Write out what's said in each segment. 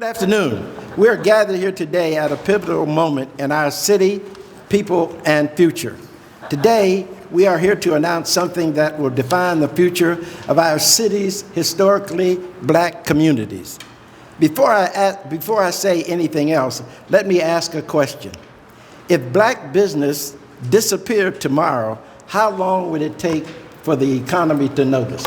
afternoon. We are gathered here today at a pivotal moment in our city, people, and future. Today, we are here to announce something that will define the future of our city's historically black communities. Before I say anything else, let me ask a question. If black business disappeared tomorrow, how long would it take for the economy to notice?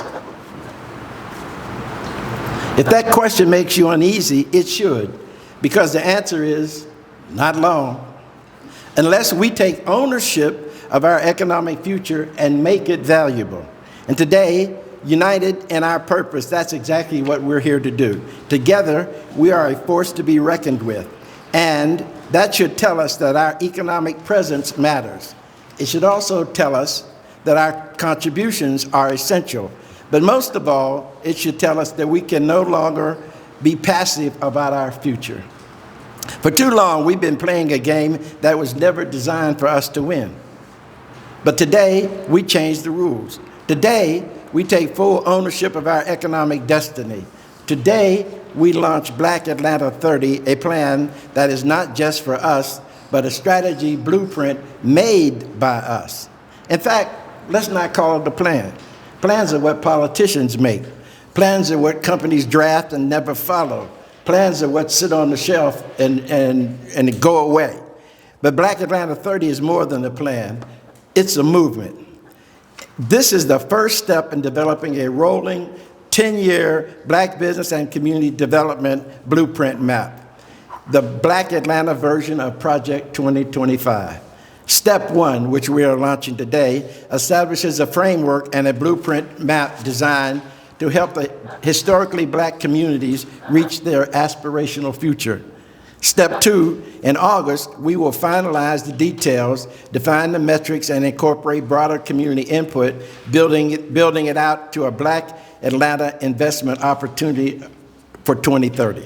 If that question makes you uneasy, it should, because the answer is not long. Unless we take ownership of our economic future and make it valuable. And today, united in our purpose, that's exactly what we're here to do. Together, we are a force to be reckoned with. And that should tell us that our economic presence matters. It should also tell us that our contributions are essential. But most of all, it should tell us that we can no longer be passive about our future. For too long, we've been playing a game that was never designed for us to win. But today, we change the rules. Today, we take full ownership of our economic destiny. Today, we launch Black Atlanta 30, a plan that is not just for us, but a strategy blueprint made by us. In fact, let's not call it a plan. Plans are what politicians make. Plans are what companies draft and never follow. Plans are what sit on the shelf and go away. But Black Atlanta 30 is more than a plan. It's a movement. This is the first step in developing a rolling 10-year black business and community development blueprint map, the Black Atlanta version of Project 2025. Step one, which we are launching today, establishes a framework and a blueprint map designed to help the historically black communities reach their aspirational future. Step two, in August, we will finalize the details, define the metrics, and incorporate broader community input, building it out to a Black Atlanta investment opportunity for 2030.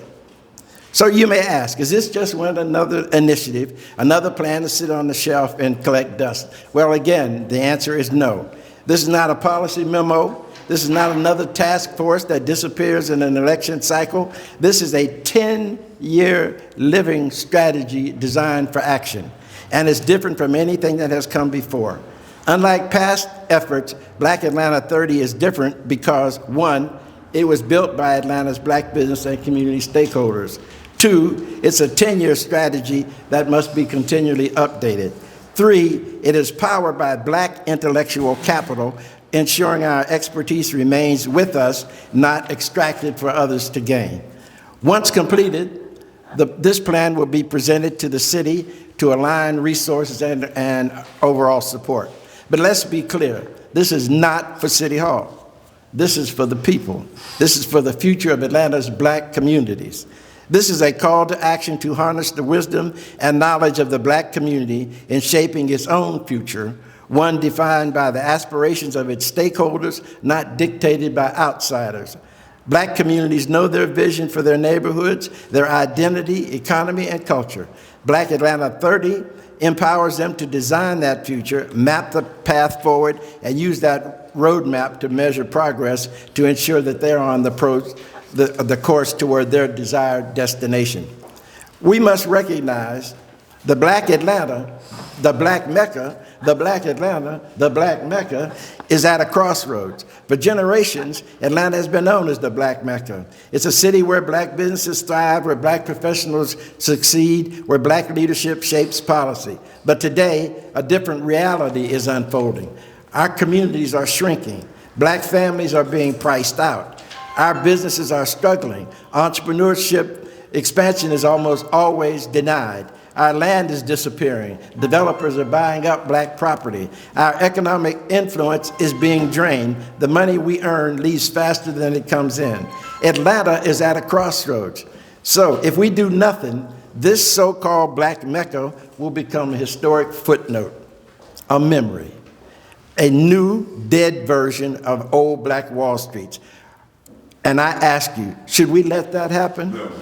So you may ask, is this just another initiative, another plan to sit on the shelf and collect dust? Well, again, the answer is no. This is not a policy memo. This is not another task force that disappears in an election cycle. This is a 10-year living strategy designed for action, and it's different from anything that has come before. Unlike past efforts, Black Atlanta 30 is different because, one, it was built by Atlanta's black business and community stakeholders. Two, it's a 10-year strategy that must be continually updated. Three, it is powered by black intellectual capital, ensuring our expertise remains with us, not extracted for others to gain. Once completed, this plan will be presented to the city to align resources and overall support. But let's be clear, this is not for City Hall. This is for the people. This is for the future of Atlanta's black communities. This is a call to action to harness the wisdom and knowledge of the black community in shaping its own future, one defined by the aspirations of its stakeholders, not dictated by outsiders. Black communities know their vision for their neighborhoods, their identity, economy, and culture. Black Atlanta 30 empowers them to design that future, map the path forward, and use that roadmap to measure progress to ensure that they're on the course toward their desired destination. We must recognize the Black Atlanta, the Black Mecca, the Black Atlanta, the Black Mecca is at a crossroads. For generations, Atlanta has been known as the Black Mecca. It's a city where black businesses thrive, where black professionals succeed, where black leadership shapes policy. But today, a different reality is unfolding. Our communities are shrinking. Black families are being priced out. Our businesses are struggling. Entrepreneurship expansion is almost always denied. Our land is disappearing. Developers are buying up black property. Our economic influence is being drained. The money we earn leaves faster than it comes in. Atlanta is at a crossroads. So if we do nothing, this so-called Black Mecca will become a historic footnote, a memory, a new dead version of old Black Wall Street. And I ask you, should we let that happen? No.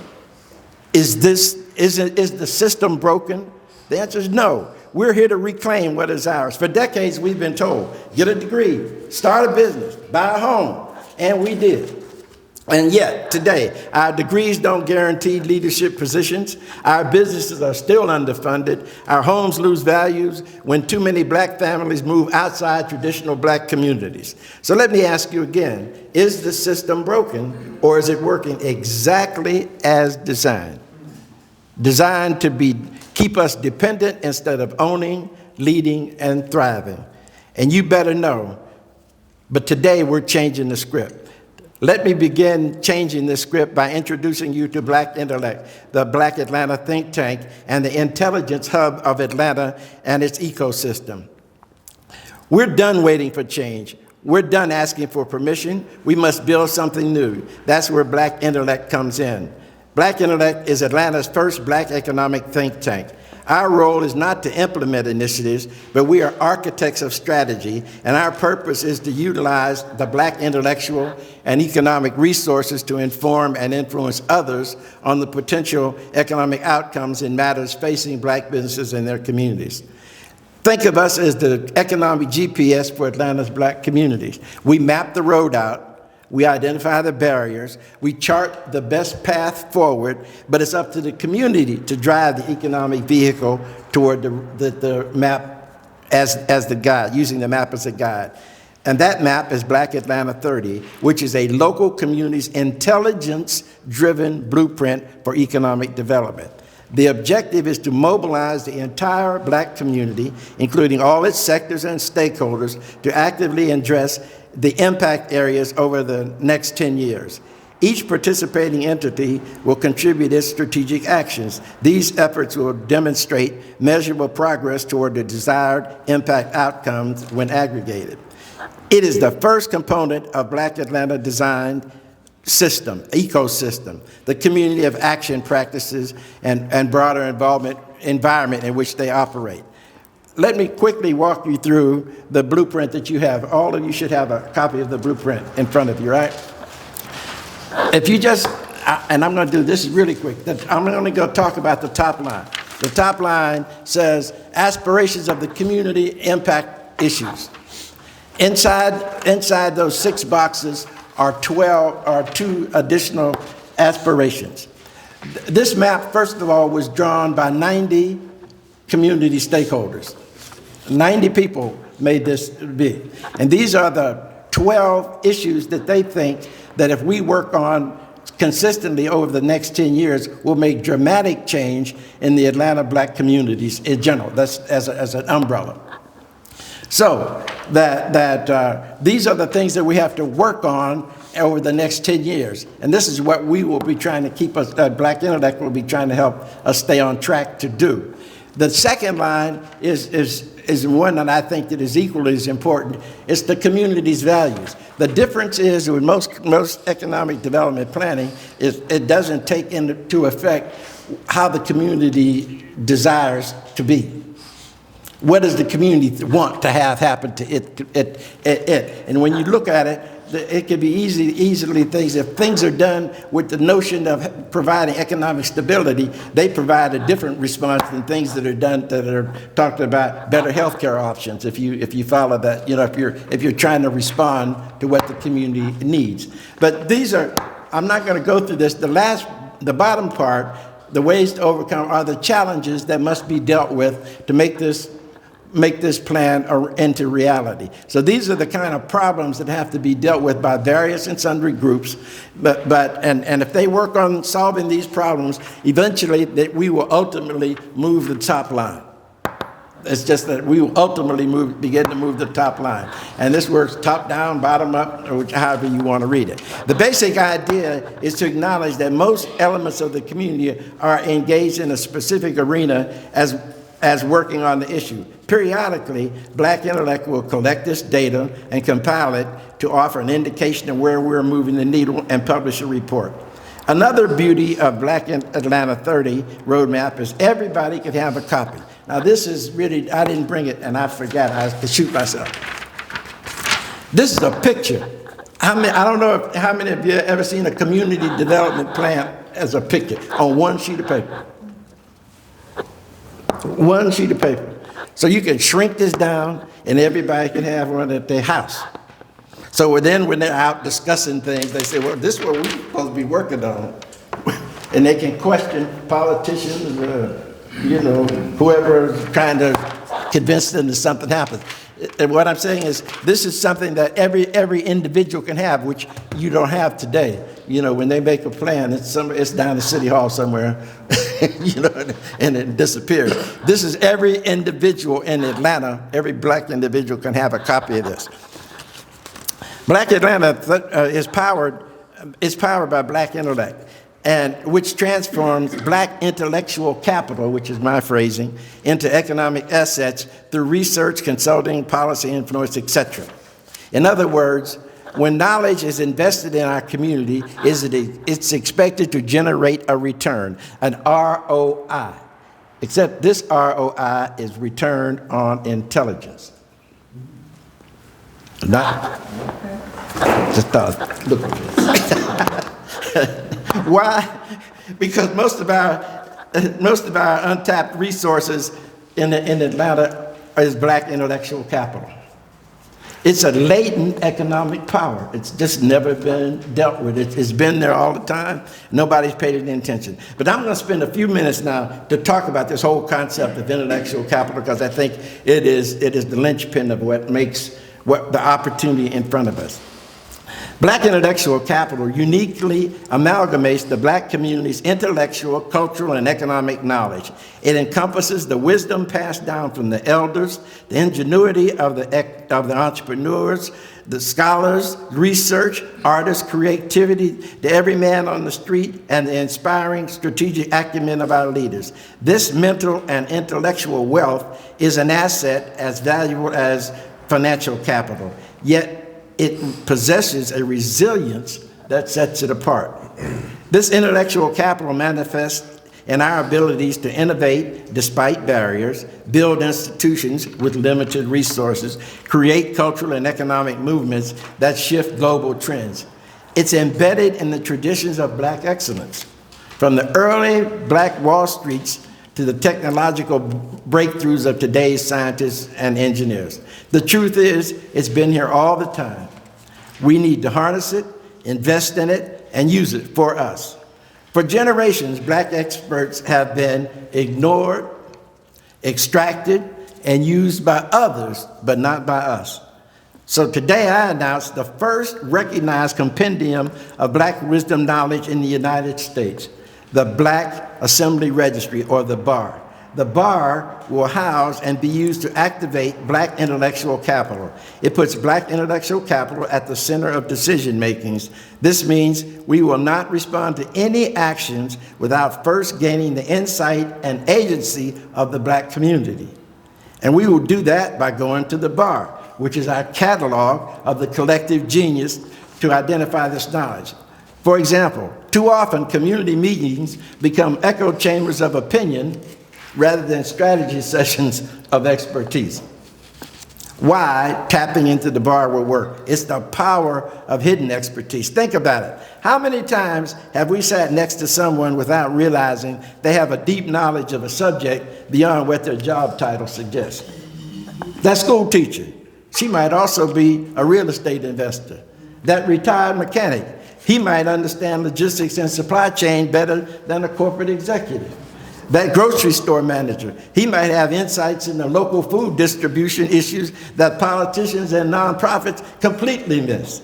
Is the system broken? The answer is no. We're here to reclaim what is ours. For decades, we've been told, get a degree, start a business, buy a home, and we did. And yet, today, our degrees don't guarantee leadership positions. Our businesses are still underfunded. Our homes lose values when too many black families move outside traditional black communities. So let me ask you again, is the system broken, or is it working exactly as designed? Designed to keep us dependent instead of owning, leading, and thriving. And you better know, but today we're changing the script. Let me begin changing this script by introducing you to BlacIntellec, the Black Atlanta think tank and the intelligence hub of Atlanta and its ecosystem. We're done waiting for change. We're done asking for permission. We must build something new. That's where BlacIntellec comes in. BlacIntellec is Atlanta's first black economic think tank. Our role is not to implement initiatives, but we are architects of strategy, and our purpose is to utilize the black intellectual and economic resources to inform and influence others on the potential economic outcomes in matters facing black businesses and their communities. Think of us as the economic GPS for Atlanta's black communities. We map the road out. We identify the barriers, we chart the best path forward, but it's up to the community to drive the economic vehicle toward the map as the guide, using the map as a guide. And that map is Black Atlanta 30, which is a local community's intelligence-driven blueprint for economic development. The objective is to mobilize the entire black community, including all its sectors and stakeholders, to actively address the impact areas over the next 10 years. Each participating entity will contribute its strategic actions. These efforts will demonstrate measurable progress toward the desired impact outcomes when aggregated. It is the first component of Black Atlanta designed system, ecosystem, the community of action practices and broader environment in which they operate. Let me quickly walk you through the blueprint that you have. All of you should have a copy of the blueprint in front of you, right? If you just, and I'm going to do this really quick. I'm only going to talk about the top line. The top line says aspirations of the community impact issues. Inside those 6 boxes are 2 additional aspirations. This map, first of all, was drawn by 90 community stakeholders. 90 people made this big. And these are the 12 issues that they think that if we work on consistently over the next 10 years will make dramatic change in the Atlanta black communities in general. That's as an umbrella. So these are the things that we have to work on over the next 10 years. And this is what we will be trying to keep us, BlacIntellec will be trying to help us stay on track to do. The second line is one that I think that is equally as important. It's the community's values. The difference is with most economic development planning is it doesn't take into effect how the community desires to be. What does the community want to have happen to it? And when you look at it, it can be easily things. If things are done with the notion of providing economic stability, they provide a different response than things that are done that are talked about better healthcare options. If you follow that, if you're trying to respond to what the community needs. But these are, I'm not going to go through this. The bottom part, the ways to overcome are the challenges that must be dealt with to make this plan into reality. So these are the kind of problems that have to be dealt with by various and sundry groups. And if they work on solving these problems, eventually we will ultimately move the top line. It's just that we will ultimately begin to move the top line. And this works top down, bottom up, or however you want to read it. The basic idea is to acknowledge that most elements of the community are engaged in a specific arena as working on the issue. Periodically, BlacIntellec will collect this data and compile it to offer an indication of where we're moving the needle and publish a report. Another beauty of Black Atlanta 30 roadmap is everybody can have a copy. Now this is really, I didn't bring it and I forgot, I had to shoot myself. This is a picture. I don't know how many of you have ever seen a community development plan as a picture on one sheet of paper. One sheet of paper. So you can shrink this down and everybody can have one at their house. So then when they're out discussing things, they say, well, this is what we're supposed to be working on. And they can question politicians, whoever is trying to convince them that something happens. And what I'm saying is, this is something that every individual can have, which you don't have today. When they make a plan, it's down at City Hall somewhere, and it disappears. This is every individual in Atlanta, every black individual can have a copy of this. Black Atlanta is powered by BlacIntellec, and which transforms black intellectual capital, which is my phrasing, into economic assets through research, consulting, policy influence, etc. In other words, when knowledge is invested in our community, it's expected to generate a return, an ROI. Except this ROI is return on intelligence. Not just thought, look at this. Why? Because most of our untapped resources in Atlanta is black intellectual capital. It's a latent economic power. It's just never been dealt with. It's been there all the time. Nobody's paid any attention. But I'm going to spend a few minutes now to talk about this whole concept of intellectual capital, because I think it is the linchpin of what makes the opportunity in front of us. Black intellectual capital uniquely amalgamates the black community's intellectual, cultural, and economic knowledge. It encompasses the wisdom passed down from the elders, the ingenuity of the entrepreneurs, the scholars, research, artists, creativity, the every man on the street, and the inspiring strategic acumen of our leaders. This mental and intellectual wealth is an asset as valuable as financial capital, yet it possesses a resilience that sets it apart. This intellectual capital manifests in our abilities to innovate despite barriers, build institutions with limited resources, create cultural and economic movements that shift global trends. It's embedded in the traditions of black excellence, from the early black Wall Streets to the technological breakthroughs of today's scientists and engineers. The truth is, it's been here all the time. We need to harness it, invest in it, and use it for us. For generations, black experts have been ignored, extracted, and used by others, but not by us. So today I announce the first recognized compendium of black wisdom knowledge in the United States, the Black Assembly Registry, or the BAR. The BAR will house and be used to activate black intellectual capital. It puts black intellectual capital at the center of decision makings. This means we will not respond to any actions without first gaining the insight and agency of the black community. And we will do that by going to the BAR, which is our catalog of the collective genius to identify this knowledge. For example, too often community meetings become echo chambers of opinion rather than strategy sessions of expertise. Why tapping into the BAR will work? It's the power of hidden expertise. Think about it. How many times have we sat next to someone without realizing they have a deep knowledge of a subject beyond what their job title suggests? That school teacher, she might also be a real estate investor. That retired mechanic, he might understand logistics and supply chain better than a corporate executive. That grocery store manager, he might have insights in the local food distribution issues that politicians and nonprofits completely miss.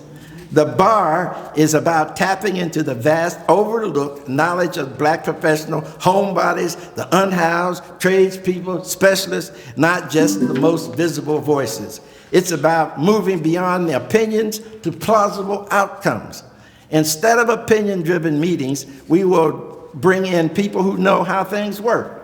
The BAR is about tapping into the vast, overlooked knowledge of black professional homebodies, the unhoused, tradespeople, specialists, not just the most visible voices. It's about moving beyond the opinions to plausible outcomes. Instead of opinion-driven meetings, we will bring in people who know how things work.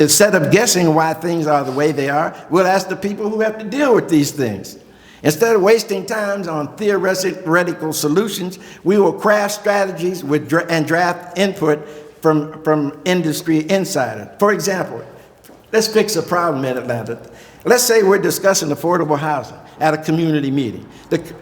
Instead of guessing why things are the way they are, we'll ask the people who have to deal with these things. Instead of wasting time on theoretical solutions, we will craft strategies and draft input from industry insiders. For example, let's fix a problem in Atlanta. Let's say we're discussing affordable housing at a community meeting.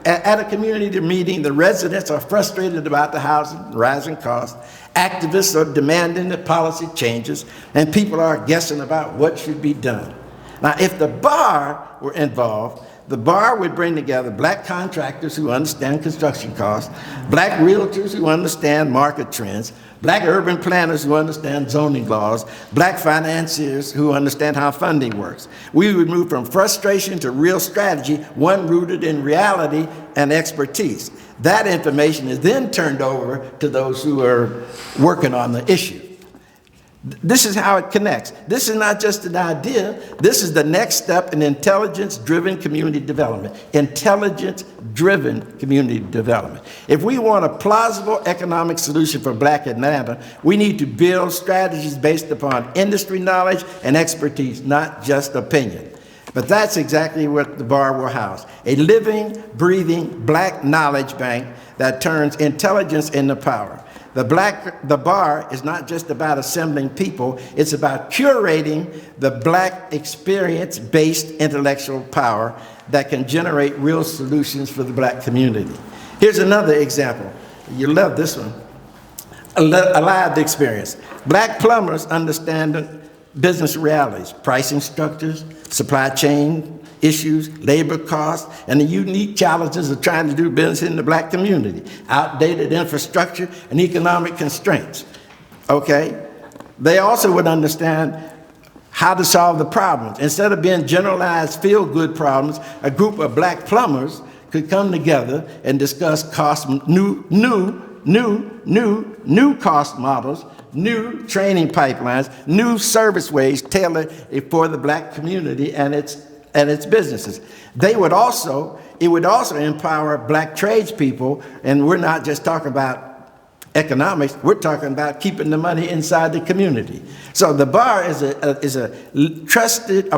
At a community meeting, the residents are frustrated about the housing, rising costs. Activists are demanding the policy changes, and people are guessing about what should be done. Now, if the BAR were involved, the bar would bring together black contractors who understand construction costs, black realtors who understand market trends, black urban planners who understand zoning laws, black financiers who understand how funding works. We would move from frustration to real strategy, one rooted in reality and expertise. That information is then turned over to those who are working on the issue. This is how it connects. This is not just an idea. This is the next step in intelligence-driven community development. Intelligence-driven community development. If we want a plausible economic solution for Black Atlanta, we need to build strategies based upon industry knowledge and expertise, not just opinion. But that's exactly what the bar will house. A living, breathing black knowledge bank that turns intelligence into power. The bar is not just about assembling people, it's about curating the black experience-based intellectual power that can generate real solutions for the black community. Here's another example. You love this one. A lived experience. Black plumbers understand business realities, pricing structures, supply chain issues, labor costs, and the unique challenges of trying to do business in the black community, outdated infrastructure and economic constraints, okay? They also would understand how to solve the problems. Instead of being generalized feel-good problems, a group of black plumbers could come together and discuss new cost models, new training pipelines, new service ways tailored for the black community and its businesses. It would also empower black tradespeople, and we're not just talking about economics, we're talking about keeping the money inside the community. So the bar is a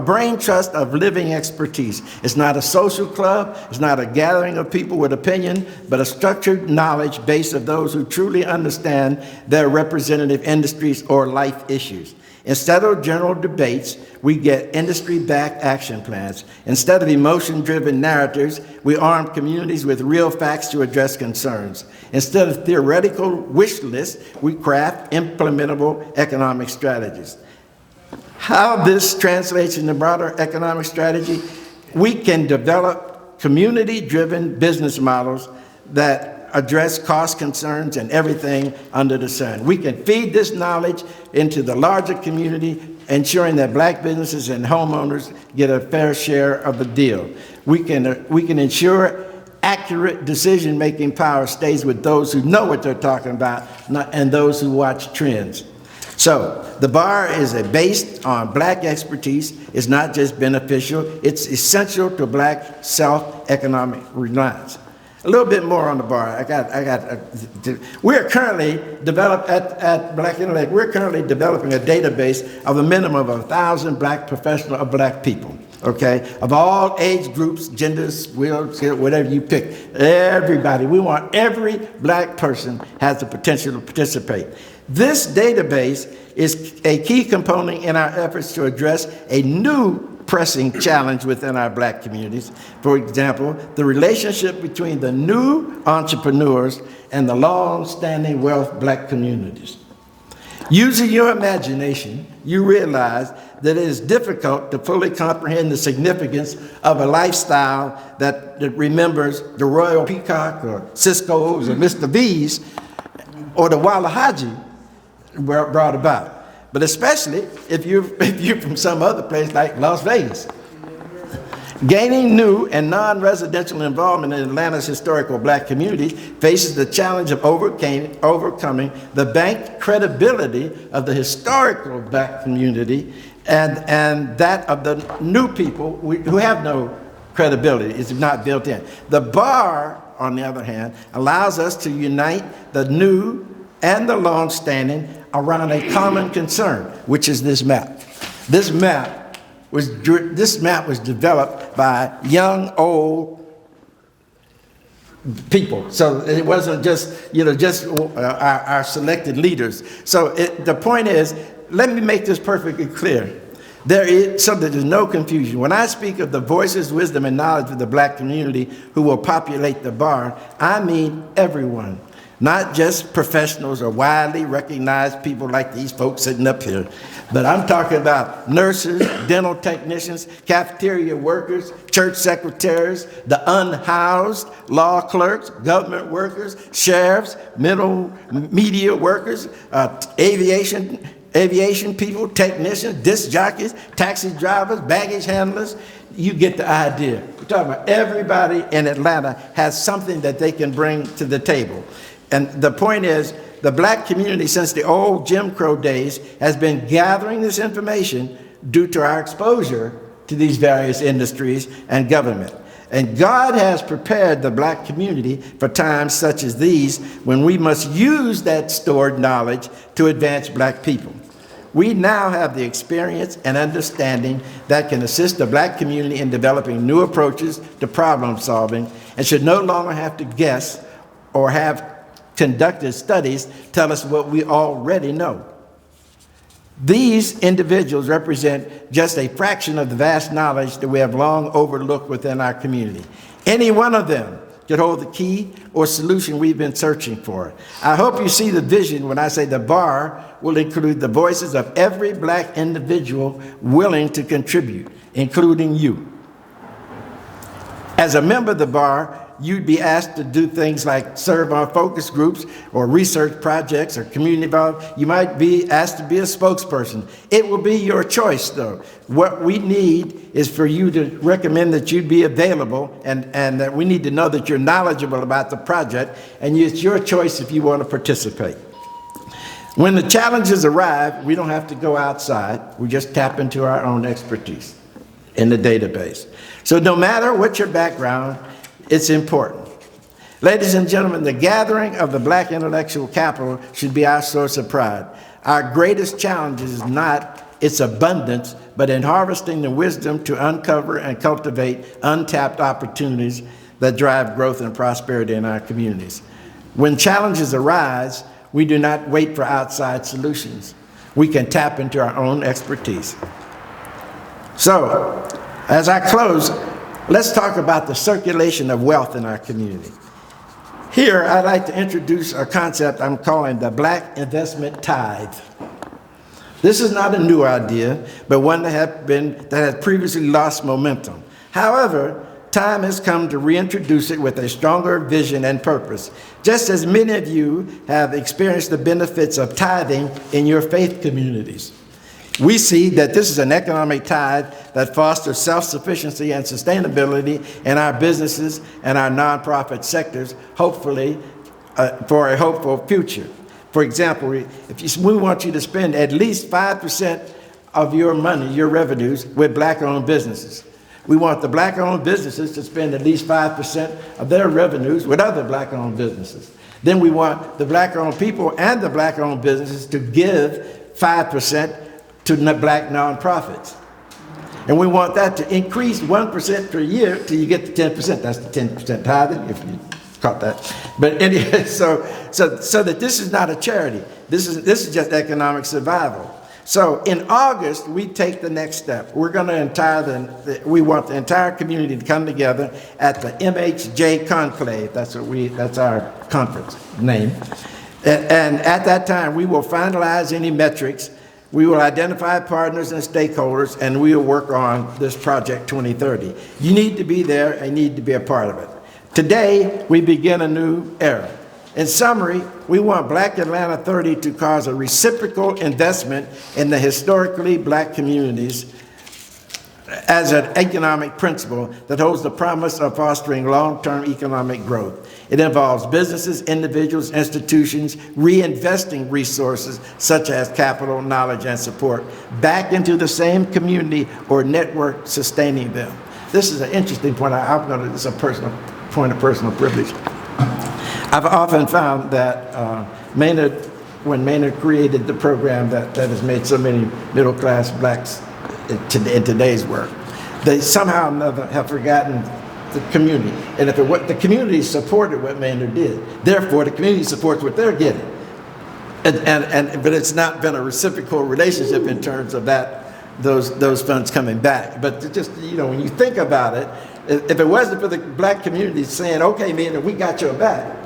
brain trust of living expertise. It's not a social club, it's not a gathering of people with opinion, but a structured knowledge base of those who truly understand their representative industries or life issues. Instead of general debates, we get industry-backed action plans. Instead of emotion-driven narratives, we arm communities with real facts to address concerns. Instead of theoretical wish lists, we craft implementable economic strategies. How this translates into broader economic strategy, we can develop community-driven business models that address cost concerns and everything under the sun. We can feed this knowledge into the larger community, ensuring that black businesses and homeowners get a fair share of the deal. We can ensure accurate decision-making power stays with those who know what they're talking about and those who watch trends. So the bar is based on black expertise. It's not just beneficial, it's essential to black self-economic reliance. A little bit more on the bar. We're currently at BlacIntellec, we're currently developing a database of a minimum of 1,000 black professionals of black people, okay? Of all age groups, genders, whatever you pick, everybody. We want every black person has the potential to participate. This database is a key component in our efforts to address a new pressing challenge within our black communities. For example, the relationship between the new entrepreneurs and the long-standing wealth black communities. Using your imagination, you realize that it is difficult to fully comprehend the significance of a lifestyle that remembers the Royal Peacock or Cisco's or Mr. V's or the Walla Haji brought about. But especially if you're from some other place like Las Vegas. Gaining new and non-residential involvement in Atlanta's historical black communities faces the challenge of overcoming the banked credibility of the historical black community and that of the new people who have no credibility. It's not built in. The bar, on the other hand, allows us to unite the new and the long-standing around a common concern, which is this map. This map was developed by young, old people. So it wasn't just, our selected leaders. So the point is, let me make this perfectly clear. So that there's no confusion. When I speak of the voices, wisdom, and knowledge of the black community who will populate the bar, I mean everyone. Not just professionals or widely recognized people like these folks sitting up here, but I'm talking about nurses, dental technicians, cafeteria workers, church secretaries, the unhoused, law clerks, government workers, sheriffs, media workers, aviation people, technicians, disc jockeys, taxi drivers, baggage handlers. You get the idea. We're talking about everybody in Atlanta has something that they can bring to the table. And the point is, the black community since the old Jim Crow days has been gathering this information due to our exposure to these various industries and government. And God has prepared the black community for times such as these when we must use that stored knowledge to advance black people. We now have the experience and understanding that can assist the black community in developing new approaches to problem solving and should no longer have to guess or have conducted studies tell us what we already know. These individuals represent just a fraction of the vast knowledge that we have long overlooked within our community. Any one of them could hold the key or solution we've been searching for. I hope you see the vision when I say the bar will include the voices of every black individual willing to contribute, including you. As a member of the bar, you'd be asked to do things like serve on focus groups or research projects or community involved. You might be asked to be a spokesperson. It will be your choice, though. What we need is for you to recommend that you'd be available and that we need to know that you're knowledgeable about the project, and it's your choice if you want to participate. When the challenges arrive, we don't have to go outside. We just tap into our own expertise in the database. So no matter what your background, it's important. Ladies and gentlemen, the gathering of the black intellectual capital should be our source of pride. Our greatest challenge is not its abundance, but in harvesting the wisdom to uncover and cultivate untapped opportunities that drive growth and prosperity in our communities. When challenges arise, we do not wait for outside solutions. We can tap into our own expertise. So, as I close, let's talk about the circulation of wealth in our community. Here, I'd like to introduce a concept I'm calling the Black Investment Tithe. This is not a new idea, but one that had previously lost momentum. However, time has come to reintroduce it with a stronger vision and purpose. Just as many of you have experienced the benefits of tithing in your faith communities. We see that this is an economic tithe that fosters self-sufficiency and sustainability in our businesses and our nonprofit sectors, hopefully for a hopeful future. For example, we want you to spend at least 5% of your money, your revenues, with black-owned businesses. We want the black-owned businesses to spend at least 5% of their revenues with other black-owned businesses. Then we want the black-owned people and the black-owned businesses to give 5% to black nonprofits. And we want that to increase 1% per year till you get to 10%. That's the 10% tithing, if you caught that. But anyway, so that this is not a charity. This is just economic survival. So in August, we take the next step. We're going to we want the entire community to come together at the MHJ Conclave. That's our conference name. And at that time, we will finalize any metrics. We will identify partners and stakeholders, and we will work on this Project 2030. You need to be there and need to be a part of it. Today, we begin a new era. In summary, we want Black Atlanta 30 to cause a reciprocal investment in the historically black communities as an economic principle that holds the promise of fostering long-term economic growth. It involves businesses, individuals, institutions, reinvesting resources such as capital, knowledge, and support back into the same community or network sustaining them. This is an interesting point. It's a personal point of personal privilege. I've often found that when Maynard created the program that has made so many middle-class blacks in today's work, they somehow or another have forgotten the community. And if the community supported what Maynard did, therefore the community supports what they're getting. But it's not been a reciprocal relationship in terms of those funds coming back. But just, when you think about it, if it wasn't for the black community saying, okay, Maynard, we got your back,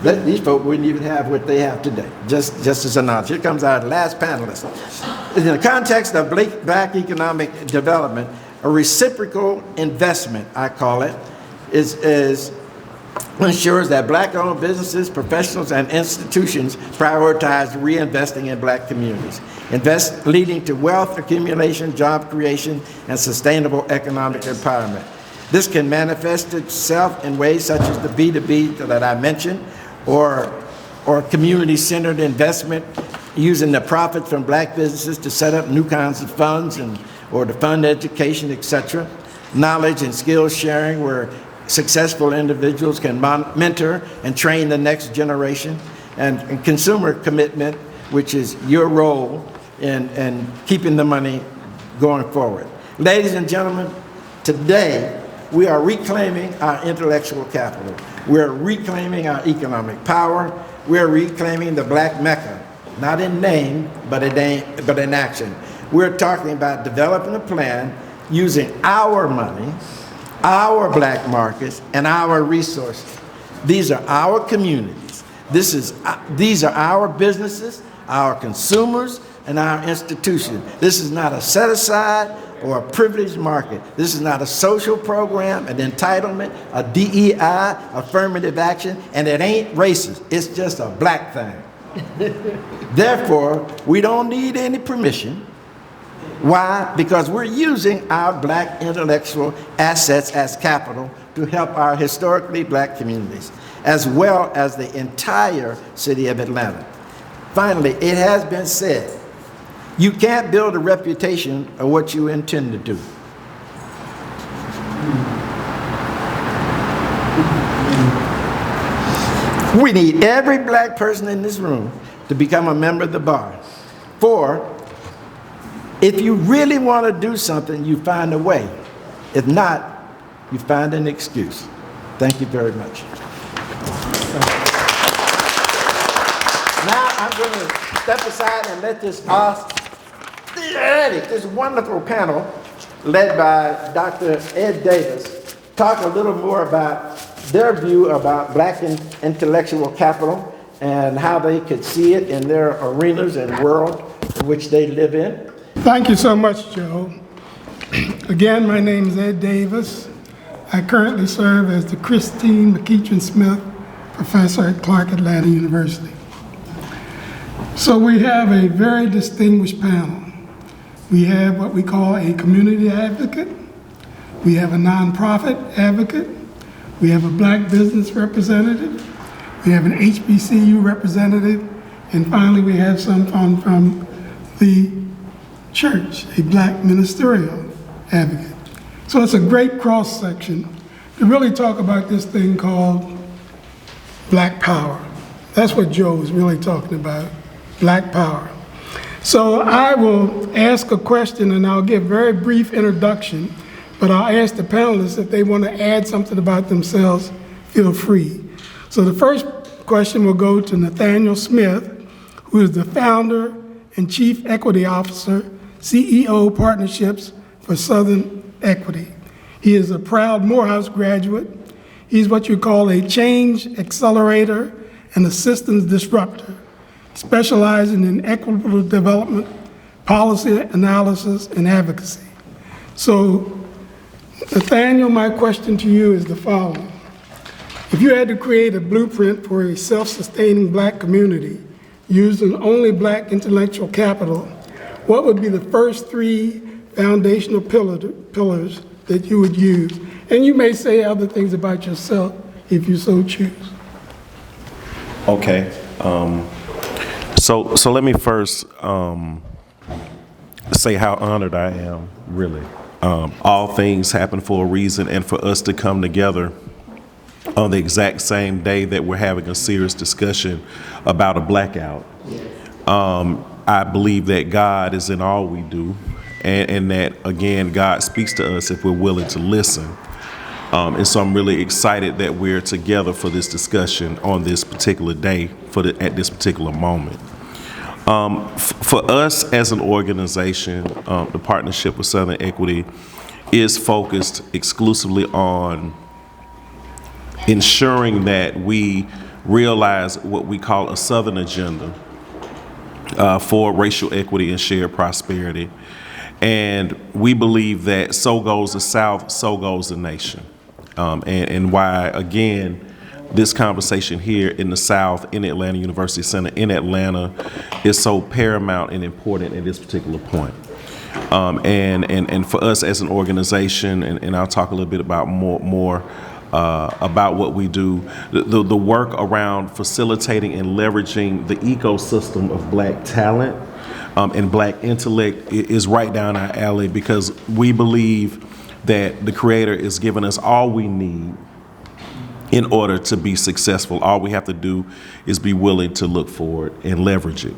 These folk wouldn't even have what they have today, just as a knowledge. Here comes our last panelist. In the context of black economic development, a reciprocal investment, I call it, ensures that black-owned businesses, professionals, and institutions prioritize reinvesting in black communities, leading to wealth accumulation, job creation, and sustainable economic empowerment. This can manifest itself in ways such as the B2B that I mentioned, or community-centered investment using the profits from black businesses to set up new kinds of funds or to fund education, etc. Knowledge and skills sharing, where successful individuals can mentor and train the next generation, and consumer commitment, which is your role in keeping the money going forward. Ladies and gentlemen, today we are reclaiming our intellectual capital. We're reclaiming our economic power. We're reclaiming the black Mecca, not in name, but in action. We're talking about developing a plan using our money, our black markets, and our resources. These are our communities. These are our businesses, our consumers, and our institutions. This is not a set-aside or a privileged market. This is not a social program, an entitlement, a DEI, affirmative action, and it ain't racist. It's just a black thing. Therefore, we don't need any permission. Why? Because we're using our black intellectual assets as capital to help our historically black communities, as well as the entire city of Atlanta. Finally, it has been said, you can't build a reputation of what you intend to do. We need every black person in this room to become a member of the bar. For if you really want to do something, you find a way. If not, you find an excuse. Thank you very much. Now I'm going to step aside and let this wonderful panel led by Dr. Ed Davis talk a little more about their view about black intellectual capital and how they could see it in their arenas and world in which they live in. Thank you so much, Joe. Again, my name is Ed Davis. I currently serve as the Christine McEachern Smith Professor at Clark Atlanta University. So we have a very distinguished panel. We have what we call a community advocate. We have a nonprofit advocate. We have a black business representative. We have an HBCU representative. And finally, we have someone from the church, a black ministerial advocate. So it's a great cross section to really talk about this thing called black power. That's what Joe was really talking about, black power. So I will ask a question and I'll give a very brief introduction, but I'll ask the panelists if they want to add something about themselves, feel free. So the first question will go to Nathaniel Smith, who is the founder and chief equity officer, CEO Partnerships for Southern Equity. He is a proud Morehouse graduate. He's what you call a change accelerator and a systems disruptor, specializing in equitable development, policy analysis, and advocacy. So, Nathaniel, my question to you is the following. If you had to create a blueprint for a self-sustaining black community using only black intellectual capital, what would be the first three foundational pillars that you would use? And you may say other things about yourself if you so choose. Okay. So let me first say how honored I am, really. All things happen for a reason, and for us to come together on the exact same day that we're having a serious discussion about a blackout. I believe that God is in all we do, and that, again, God speaks to us if we're willing to listen. And so I'm really excited that we're together for this discussion on this particular day, at this particular moment. For us as an organization, the Partnership with Southern Equity is focused exclusively on ensuring that we realize what we call a Southern agenda for racial equity and shared prosperity. And we believe that so goes the South, so goes the nation. And why, again, this conversation here in the South, in Atlanta University Center, in Atlanta, is so paramount and important at this particular point. And for us as an organization, and I'll talk a little bit about more about what we do, the work around facilitating and leveraging the ecosystem of Black talent and Black intellect is right down our alley, because we believe that the Creator is giving us all we need in order to be successful. All we have to do is be willing to look for it and leverage it.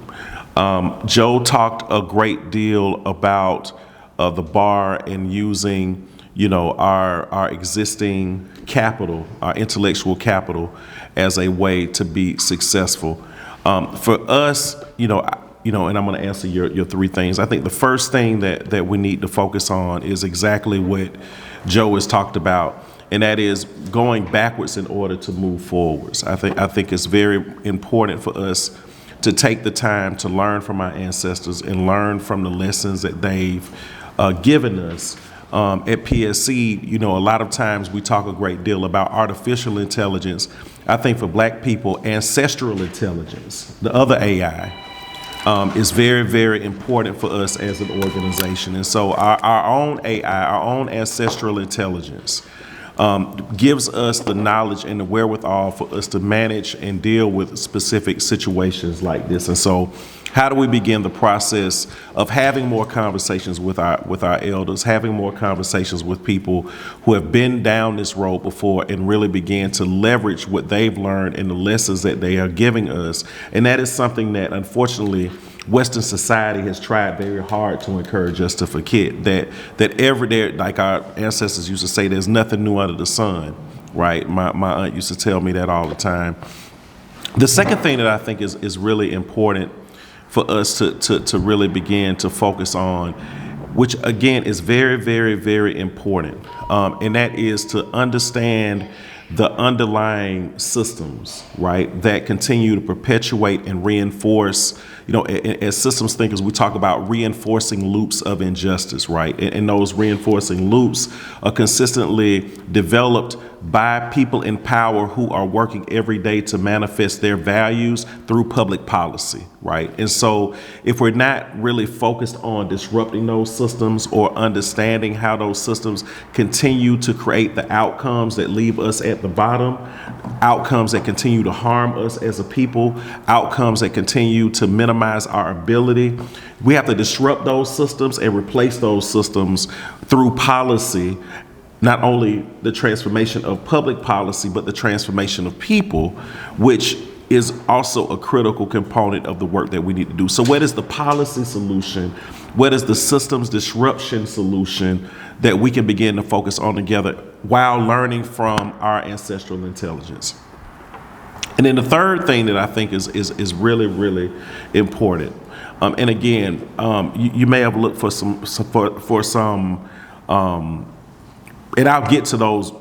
Joe talked a great deal about the bar and using, our existing capital, our intellectual capital, as a way to be successful. For us, and I'm going to answer your three things. I think the first thing that we need to focus on is exactly what Joe has talked about, and that is going backwards in order to move forwards. I think it's very important for us to take the time to learn from our ancestors and learn from the lessons that they've given us. At PSC, a lot of times we talk a great deal about artificial intelligence. I think for Black people, ancestral intelligence, the other AI, is very, very important for us as an organization. And so our own AI, our own ancestral intelligence, gives us the knowledge and the wherewithal for us to manage and deal with specific situations like this. And so how do we begin the process of having more conversations with our elders, having more conversations with people who have been down this road before, and really begin to leverage what they've learned and the lessons that they are giving us? And that is something that, unfortunately, Western society has tried very hard to encourage us to forget, that every day, like our ancestors used to say, there's nothing new under the sun, right? My aunt used to tell me that all the time. The second thing that I think is really important for us to really begin to focus on, which again is very, very, very important, and that is to understand the underlying systems, right, that continue to perpetuate and reinforce. As systems thinkers, we talk about reinforcing loops of injustice, right? And those reinforcing loops are consistently developed by people in power who are working every day to manifest their values through public policy, right? And so if we're not really focused on disrupting those systems or understanding how those systems continue to create the outcomes that leave us at the bottom, outcomes that continue to harm us as a people, outcomes that continue to minimize our ability, we have to disrupt those systems and replace those systems through policy. Not only the transformation of public policy, but the transformation of people, which is also a critical component of the work that we need to do. So what is the policy solution? What is the systems disruption solution that we can begin to focus on together while learning from our ancestral intelligence? And then the third thing that I think is really, really important. And again, you may have looked for some and I'll get to those,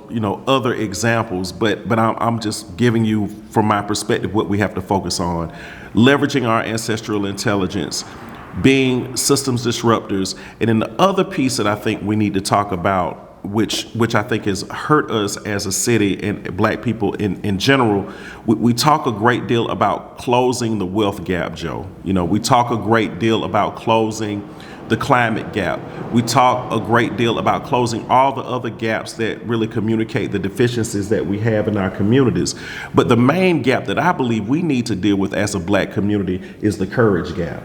other examples, but I'm just giving you, from my perspective, what we have to focus on. Leveraging our ancestral intelligence, being systems disruptors, and then the other piece that I think we need to talk about, which I think has hurt us as a city and Black people in general, we talk a great deal about closing the wealth gap, Joe. We talk a great deal about closing the climate gap. We talk a great deal about closing all the other gaps that really communicate the deficiencies that we have in our communities. But the main gap that I believe we need to deal with as a Black community is the courage gap,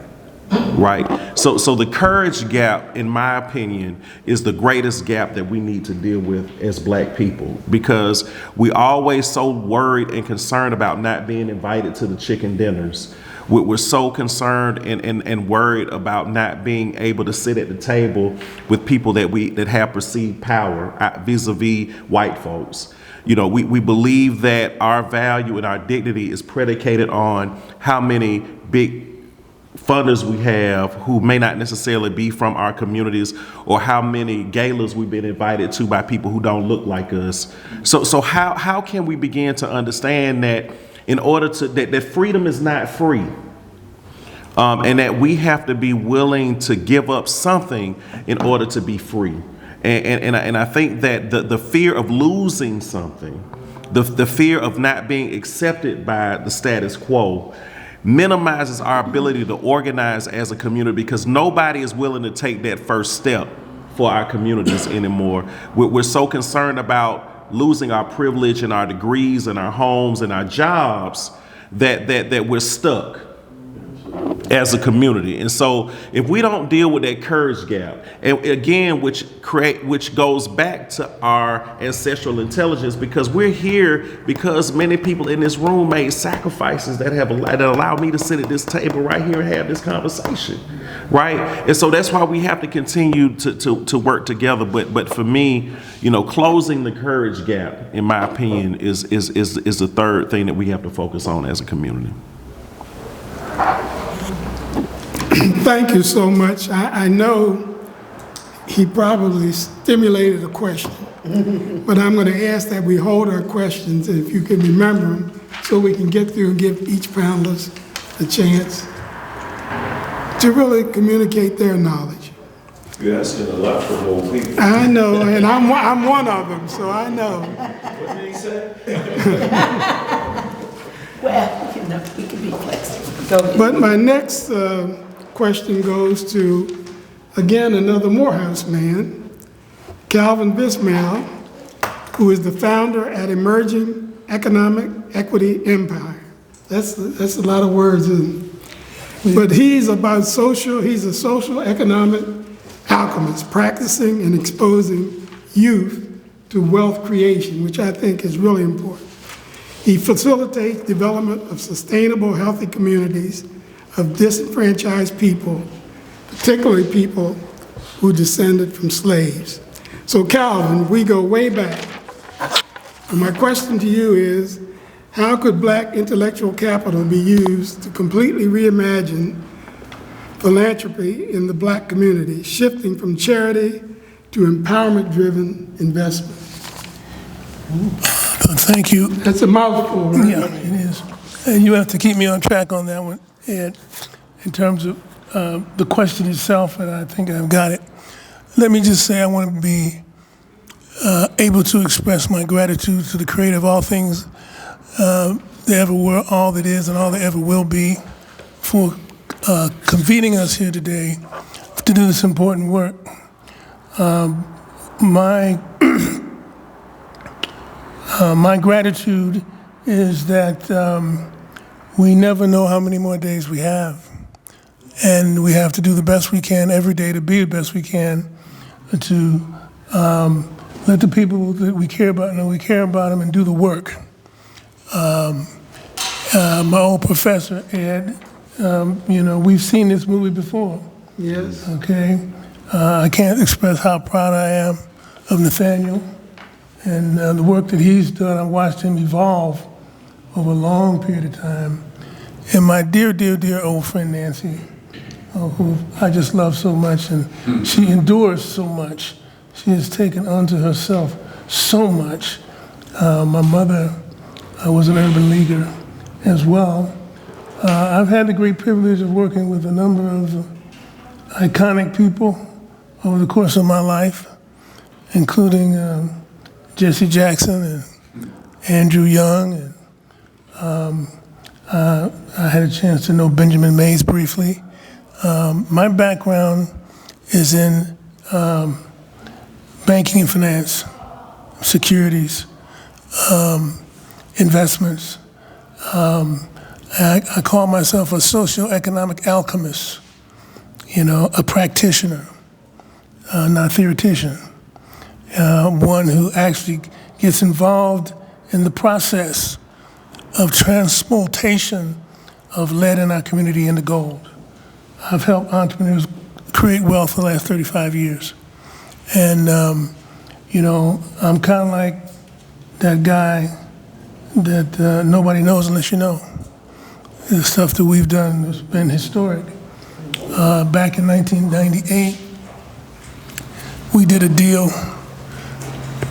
right? So the courage gap, in my opinion, is the greatest gap that we need to deal with as Black people, because we always so worried and concerned about not being invited to the chicken dinners. We're so concerned and worried about not being able to sit at the table with people that have perceived power vis-a-vis white folks. We believe that our value and our dignity is predicated on how many big funders we have who may not necessarily be from our communities, or how many galas we've been invited to by people who don't look like us. So how can we begin to understand that in order to, that freedom is not free. And that we have to be willing to give up something in order to be free. And I think that the fear of losing something, the fear of not being accepted by the status quo, minimizes our ability to organize as a community, because nobody is willing to take that first step for our communities anymore. We're so concerned about losing our privilege and our degrees and our homes and our jobs that we're stuck as a community. And so if we don't deal with that courage gap, and again, which goes back to our ancestral intelligence, because we're here because many people in this room made sacrifices that allowed me to sit at this table right here and have this conversation, right? And so that's why we have to continue to work together. But for me, closing the courage gap, in my opinion, is the third thing that we have to focus on as a community. Thank you so much. I know he probably stimulated a question, but I'm going to ask that we hold our questions, if you can remember them, so we can get through and give each panelist a chance to really communicate their knowledge. You're asking a lot from old people. I know, and I'm one of them, so I know. What did he say? Well, we can be flexible. Go ahead. But my next question goes to, again, another Morehouse man, Calvin Bismail, who is the founder at Emerging Economic Equity Empire. That's a lot of words, isn't it? But he's a social economic alchemist, practicing and exposing youth to wealth creation, which I think is really important. He facilitates development of sustainable, healthy communities of disenfranchised people, particularly people who descended from slaves. So Calvin, we go way back. And my question to you is, how could Black intellectual capital be used to completely reimagine philanthropy in the Black community, shifting from charity to empowerment-driven investment? Thank you. That's a mouthful, right? Yeah, it is. And you have to keep me on track on that one, Ed, in terms of the question itself, and I think I've got it. Let me just say I want to be able to express my gratitude to the creator of all things that ever were, all that is, and all that ever will be, for convening us here today to do this important work. My gratitude is that we never know how many more days we have. And we have to do the best we can every day to be the best we can to let the people that we care about know we care about them and do the work. My old professor, Ed, we've seen this movie before. Yes. Okay? I can't express how proud I am of Nathaniel and the work that he's done. I watched him evolve over a long period of time. And my dear, dear, dear old friend Nancy, who I just love so much, and she endures so much. She has taken unto herself so much. My mother was an urban leaguer as well. I've had the great privilege of working with a number of iconic people over the course of my life, including Jesse Jackson and Andrew Young, and I had a chance to know Benjamin Mays briefly. My background is in banking and finance, securities, investments. I call myself a socioeconomic alchemist, a practitioner, not a theoretician, one who actually gets involved in the process of transmutation of lead in our community into gold. I've helped entrepreneurs create wealth for the last 35 years. And, I'm kind of like that guy that nobody knows unless you know. The stuff that we've done has been historic. Back in 1998, we did a deal.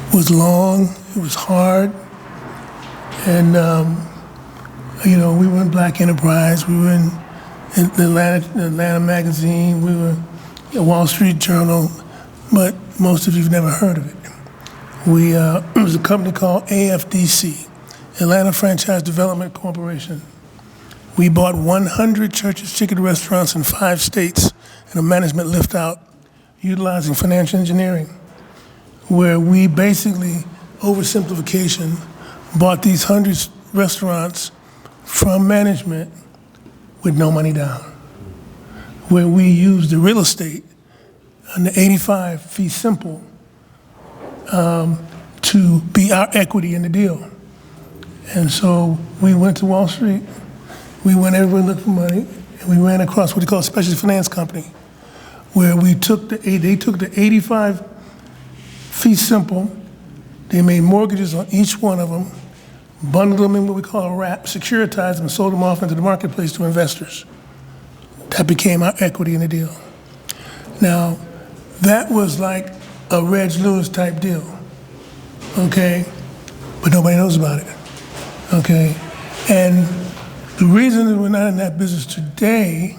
It was long, it was hard, and We were in Black Enterprise, we were in Atlanta Magazine, we were in Wall Street Journal, but most of you've never heard of it. It was a company called AFDC, Atlanta Franchise Development Corporation. We bought 100 Church's Chicken restaurants in 5 states in a management lift out utilizing financial engineering, where we basically, oversimplification, bought these 100 restaurants from management with no money down, where we used the real estate and the 85 fee simple to be our equity in the deal. And so we went to Wall Street, we went everywhere looked for money, and we ran across what they call a specialty finance company, where they took the 85 fee simple, they made mortgages on each one of them, bundled them in what we call a wrap, securitized them, and sold them off into the marketplace to investors. That became our equity in the deal. Now, that was like a Reg Lewis type deal, okay? But nobody knows about it, okay? And the reason that we're not in that business today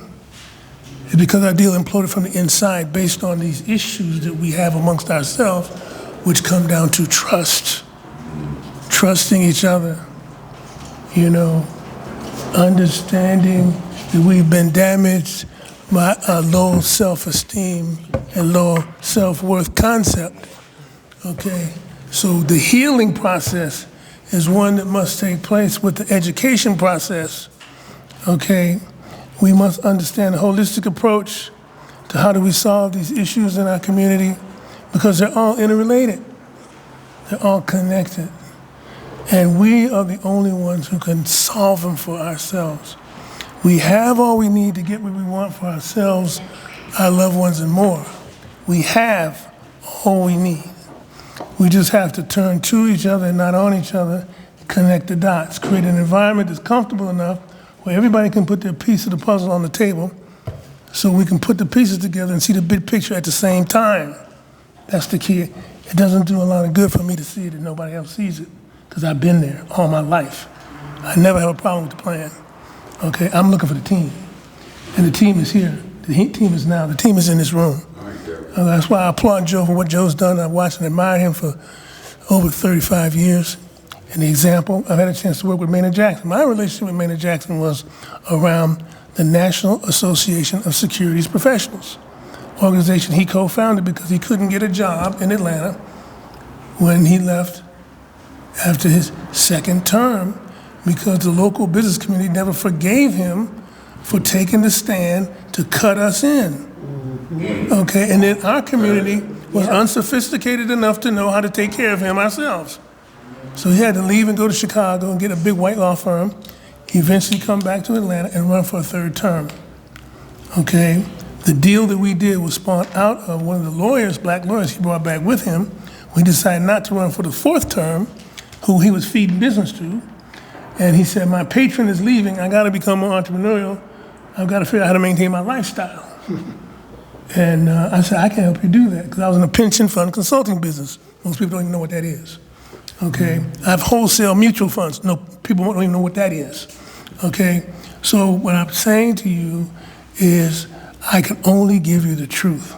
is because our deal imploded from the inside based on these issues that we have amongst ourselves, which come down to trust, trusting each other, understanding that we've been damaged by a low self-esteem and low self-worth concept, okay? So the healing process is one that must take place with the education process, okay? We must understand a holistic approach to how do we solve these issues in our community, because they're all interrelated. They're all connected. And we are the only ones who can solve them for ourselves. We have all we need to get what we want for ourselves, our loved ones, and more. We have all we need. We just have to turn to each other and not on each other, connect the dots, create an environment that's comfortable enough where everybody can put their piece of the puzzle on the table so we can put the pieces together and see the big picture at the same time. That's the key. It doesn't do a lot of good for me to see it and nobody else sees it, because I've been there all my life. I never have a problem with the plan. Okay, I'm looking for the team. And the team is here. The team is in this room. That's why I applaud Joe for what Joe's done. I've watched and admired him for over 35 years. And the example, I've had a chance to work with Maynard Jackson. My relationship with Maynard Jackson was around the National Association of Securities Professionals, organization he co-founded because he couldn't get a job in Atlanta when he left after his second term, because the local business community never forgave him for taking the stand to cut us in. Okay, and then our community was unsophisticated enough to know how to take care of him ourselves. So he had to leave and go to Chicago and get a big white law firm. He eventually come back to Atlanta and run for a 3rd term. Okay, the deal that we did was spawned out of one of the lawyers, black lawyers he brought back with him. We decided not to run for the 4th term, who he was feeding business to. And he said, my patron is leaving, I gotta become more entrepreneurial. I've gotta figure out how to maintain my lifestyle. And I said, I can help you do that, because I was in a pension fund consulting business. Most people don't even know what that is. Okay, I have wholesale mutual funds. No, people don't even know what that is. Okay, so what I'm saying to you is I can only give you the truth.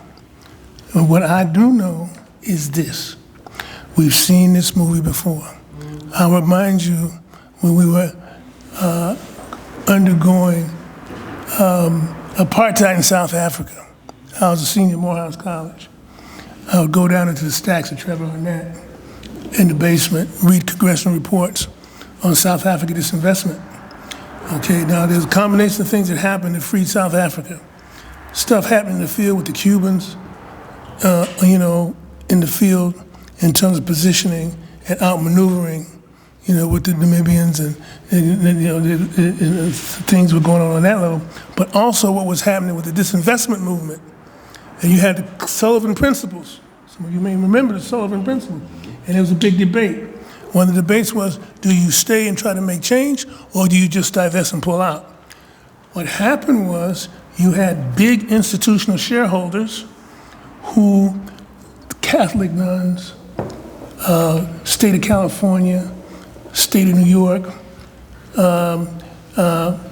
And what I do know is this. We've seen this movie before. I'll remind you when we were undergoing apartheid in South Africa. I was a senior at Morehouse College. I would go down into the stacks of Trevor Arnett in the basement, read congressional reports on South Africa disinvestment. Okay, now there's a combination of things that happened that freed South Africa. Stuff happened in the field with the Cubans, in the field in terms of positioning and outmaneuvering, with the Namibians and things were going on that level, but also what was happening with the disinvestment movement. And you had the Sullivan Principles. Some of you may remember the Sullivan Principles. And there was a big debate. One of the debates was, do you stay and try to make change, or do you just divest and pull out? What happened was you had big institutional shareholders who, Catholic nuns, state of California, state of New York,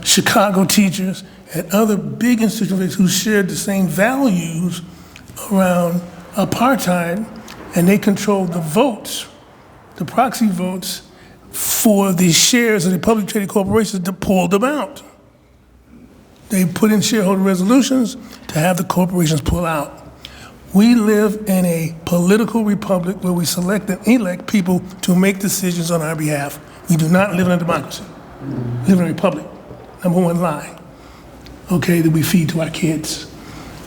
Chicago teachers, and other big institutions who shared the same values around apartheid, and they controlled the votes, the proxy votes for the shares of the public traded corporations that pulled them out. They put in shareholder resolutions to have the corporations pull out. We live in a political republic where we select and elect people to make decisions on our behalf. We do not live in a democracy. We live in a republic. Number one lie, okay, that we feed to our kids.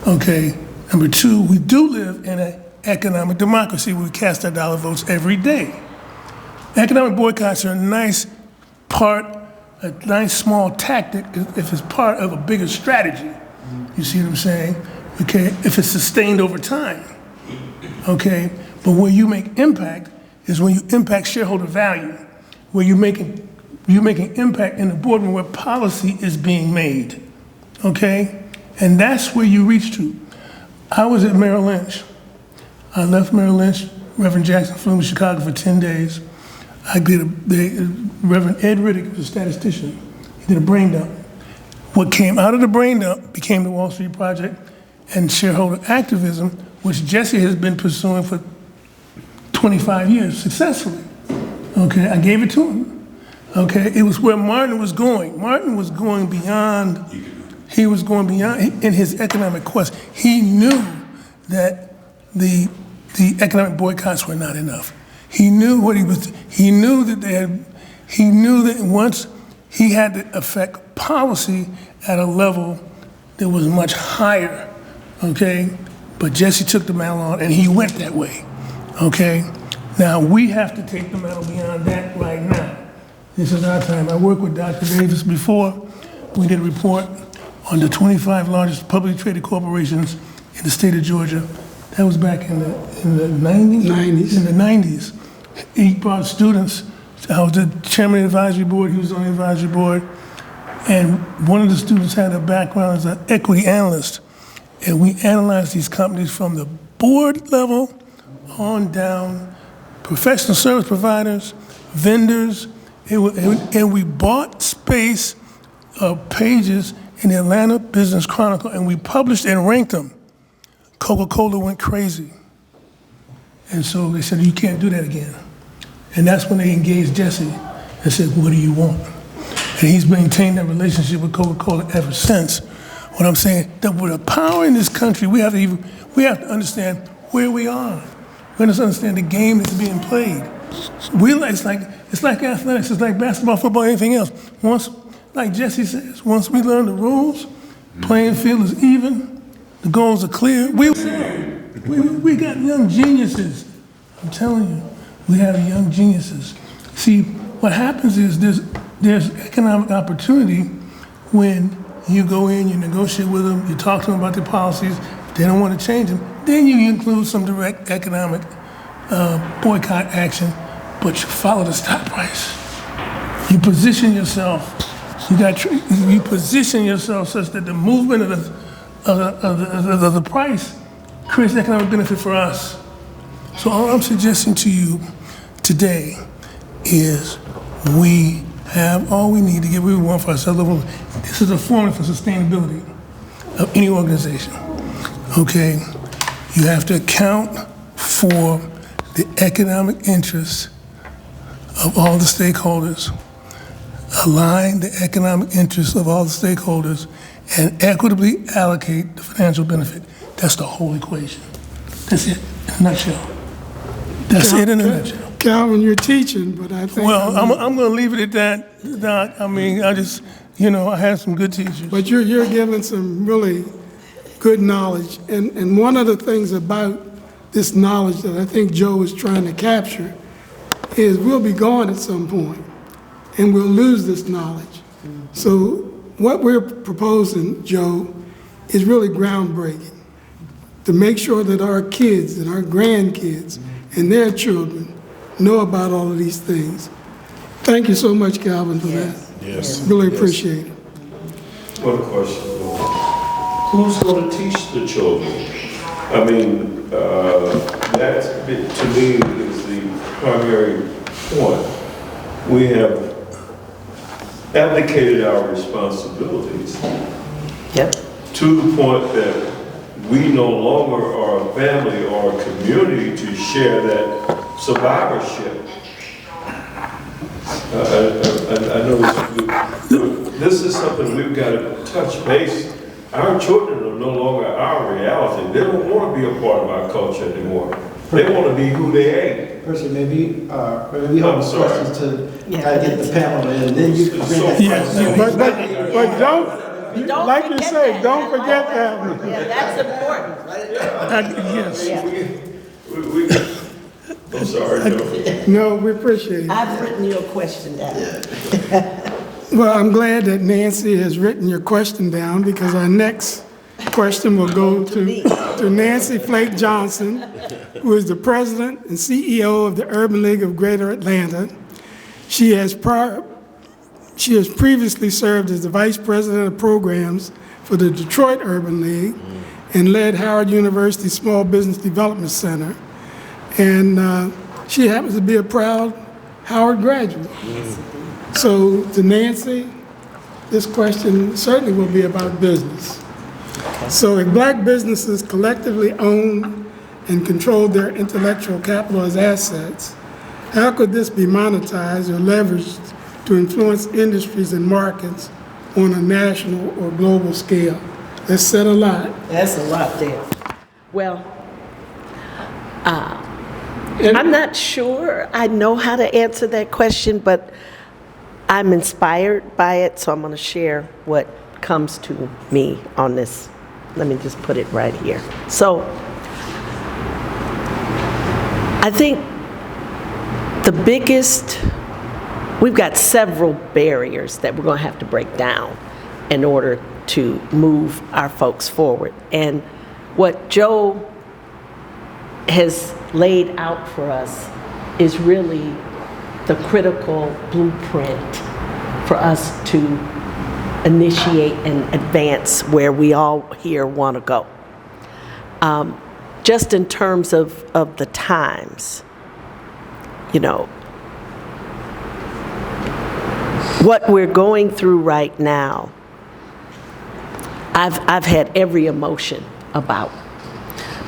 Okay, number two, we do live in an economic democracy where we cast our dollar votes every day. Economic boycotts are a nice part, a nice small tactic if it's part of a bigger strategy. You see what I'm saying? Okay, if it's sustained over time. Okay, but where you make impact is when you impact shareholder value, where you're making impact in the boardroom where policy is being made. Okay, and that's where you reach to. I was at Merrill Lynch. I left Merrill Lynch. Reverend Jackson flew me to Chicago for 10 days. Reverend Ed Riddick was a statistician. He did a brain dump. What came out of the brain dump became the Wall Street Project and shareholder activism, which Jesse has been pursuing for 25 years successfully. Okay, I gave it to him. Okay, it was where Martin was going. Martin was going beyond, he was going beyond in his economic quest. He knew that the economic boycotts were not enough. He knew what he knew that once he had to affect policy at a level that was much higher, okay? But Jesse took the mantle on and he went that way, okay? Now we have to take the mantle beyond that right now. This is our time. I worked with Dr. Davis before. We did a report on the 25 largest publicly traded corporations in the state of Georgia. That was back in the 90s? 90s. In the 90s. He brought students. I was the chairman of the advisory board. He was on the advisory board. And one of the students had a background as an equity analyst. And we analyzed these companies from the board level on down, professional service providers, vendors, and we bought space of pages in the Atlanta Business Chronicle, and we published and ranked them. Coca-Cola went crazy. And so they said, you can't do that again. And that's when they engaged Jesse and said, what do you want? And he's maintained that relationship with Coca-Cola ever since. What I'm saying, that with the power in this country, we have to understand where we are. We have to understand the game that's being played. It's like athletics, it's like basketball, football, anything else. Once, like Jesse says, once we learn the rules, playing field is even, the goals are clear. We got young geniuses. I'm telling you, we have young geniuses. See, what happens is there's economic opportunity when you go in, you negotiate with them, you talk to them about their policies, they don't want to change them, then you include some direct economic boycott action, but you follow the stock price. You position yourself. You position yourself such that the movement of the price creates economic benefit for us. So all I'm suggesting to you today is we have all we need to get what we want for ourselves. This is a formula for sustainability of any organization. Okay, you have to account for the economic interests of all the stakeholders, align the economic interests of all the stakeholders, and equitably allocate the financial benefit. That's the whole equation. That's it in a nutshell. That's it in a nutshell. Calvin, you're teaching, but I think... Well, I'm going to leave it at that, Doc. I mean, I just, I had some good teachers. But you're giving some really good knowledge. And one of the things about this knowledge that I think Joe is trying to capture is we'll be gone at some point, and we'll lose this knowledge. So what we're proposing, Joe, is really groundbreaking, to make sure that our kids and our grandkids and their children know about all of these things. Thank you so much, Calvin, for that. Yes. Really appreciate it. One question. Who's going to teach the children? I mean, that to me is the primary point. We have abdicated our responsibilities Yep. to the point that we no longer are a family or a community to share that survivorship. I know this is something we've got to touch base. Our children are no longer our reality. They don't want to be a part of our culture anymore. They want to be who they ain't. Percy, maybe we hold I'm sorry. questions to get the panel in, and then you can bring that question. But don't, like you forget say, that. don't forget that one. Yeah, that's important. Yes. I'm sorry, Joe. No, we appreciate it. I've written your question down. Well, I'm glad that Nancy has written your question down, because our next question will go to Nancy Flake Johnson, who is the president and CEO of the Urban League of Greater Atlanta. She has previously served as the vice president of programs for the Detroit Urban League and led Howard University Small Business Development Center. And she happens to be a proud Howard graduate. So to Nancy, this question certainly will be about business. So if black businesses collectively own and control their intellectual capital as assets, how could this be monetized or leveraged to influence industries and markets on a national or global scale? That's said a lot. That's a lot there. Well, I'm not sure I know how to answer that question, but I'm inspired by it, so I'm going to share what comes to me on this. Let me just put it right here. So, I think we've got several barriers that we're going to have to break down in order to move our folks forward. And what Joe has laid out for us is really the critical blueprint for us to initiate and advance where we all here want to go. Just in terms of the times, what we're going through right now, I've had every emotion about.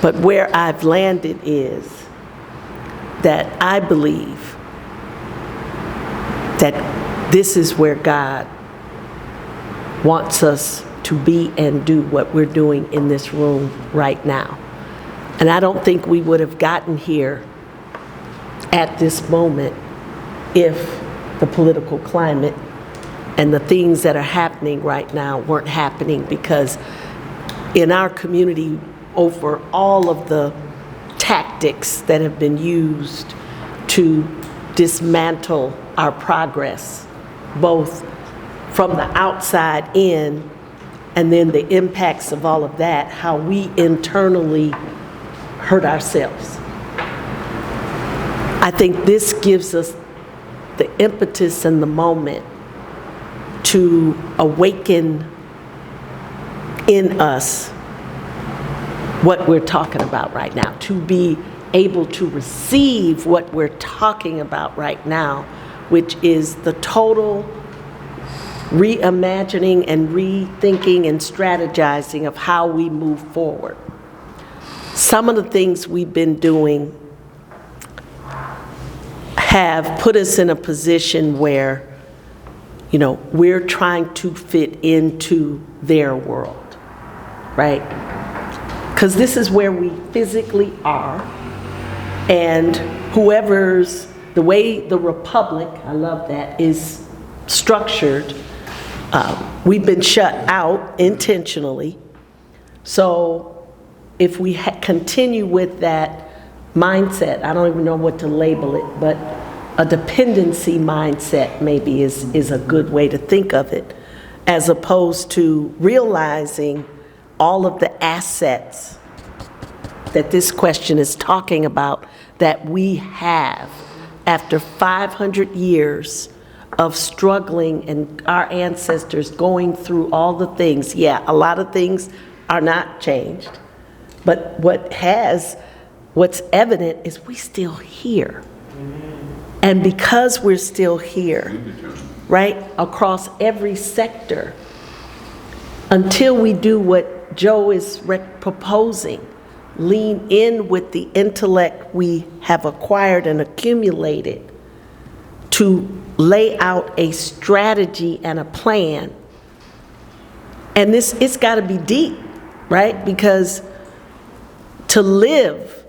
But where I've landed is that I believe that this is where God wants us to be and do what we're doing in this room right now. And I don't think we would have gotten here at this moment if the political climate and the things that are happening right now weren't happening, because in our community, over all of the tactics that have been used to dismantle our progress, both from the outside in, and then the impacts of all of that, how we internally hurt ourselves. I think this gives us the impetus and the moment to awaken in us what we're talking about right now, to be able to receive what we're talking about right now, which is the total reimagining and rethinking and strategizing of how we move forward. Some of the things we've been doing have put us in a position where, we're trying to fit into their world, right? Because this is where we physically are, and the way the republic, I love that, is structured, we've been shut out intentionally. So if we continue with that mindset, I don't even know what to label it, but a dependency mindset maybe is a good way to think of it, as opposed to realizing all of the assets that this question is talking about that we have after 500 years of struggling and our ancestors going through all the things. Yeah, a lot of things are not changed, but what's evident is we still here. And because we're still here, right, across every sector, until we do what Joe is proposing, lean in with the intellect we have acquired and accumulated to lay out a strategy and a plan. And it's got to be deep, right? Because to live,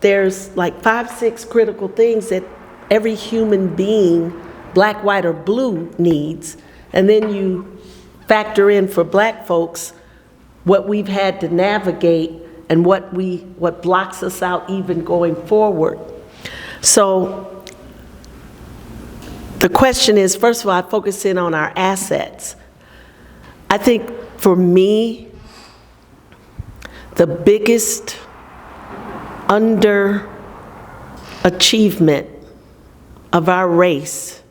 there's like 5, 6 critical things that every human being, black, white, or blue, needs. And then you factor in for black folks what we've had to navigate and what blocks us out even going forward. So the question is, first of all, I focus in on our assets. I think for me, the biggest underachievement of our race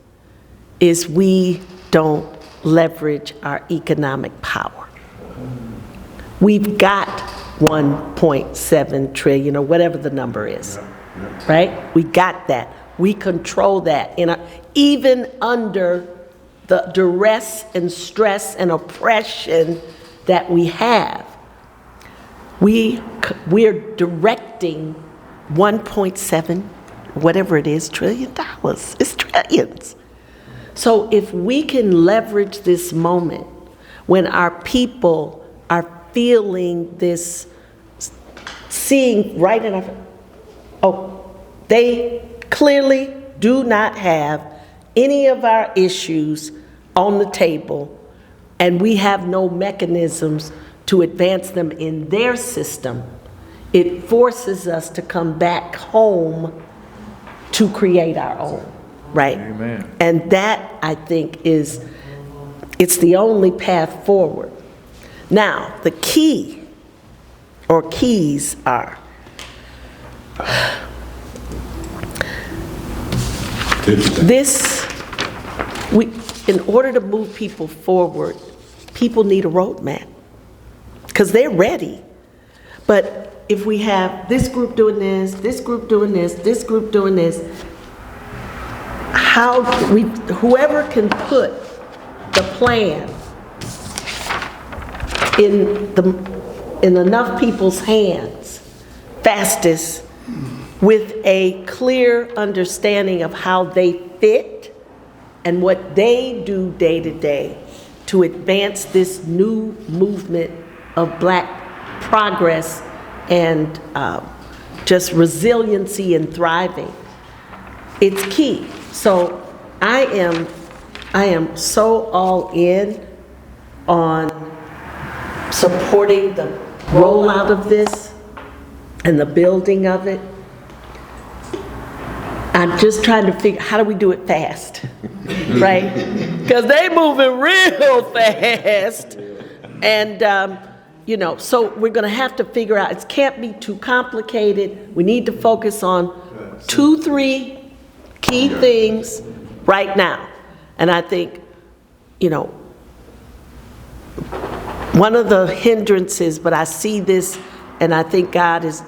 is we don't leverage our economic power. We've got 1.7 trillion or whatever the number is, right? We got that. We control that. Even under the duress and stress and oppression that we have, we're directing 1.7, whatever it is, $trillion. It's trillions. So if we can leverage this moment when our people are feeling this, seeing right in our, they clearly do not have any of our issues on the table, and we have no mechanisms to advance them in their system. It forces us to come back home to create our own, right? Amen. And that, I think, it's the only path forward. Now, the key, or keys, are in order to move people forward, people need a roadmap, because they're ready. But if we have this group doing this, this group doing this, this group doing this, whoever can put the plan in enough people's hands fastest, with a clear understanding of how they fit and what they do day to day to advance this new movement of black progress and just resiliency and thriving. It's key. So I am so all in on supporting the rollout of this and the building of it. I'm just trying to figure, how do we do it fast, right? Because they moving real fast. And, so we're going to have to figure out, it can't be too complicated. We need to focus on 2, 3 key things right now. And I think, one of the hindrances, but I see this and I think God is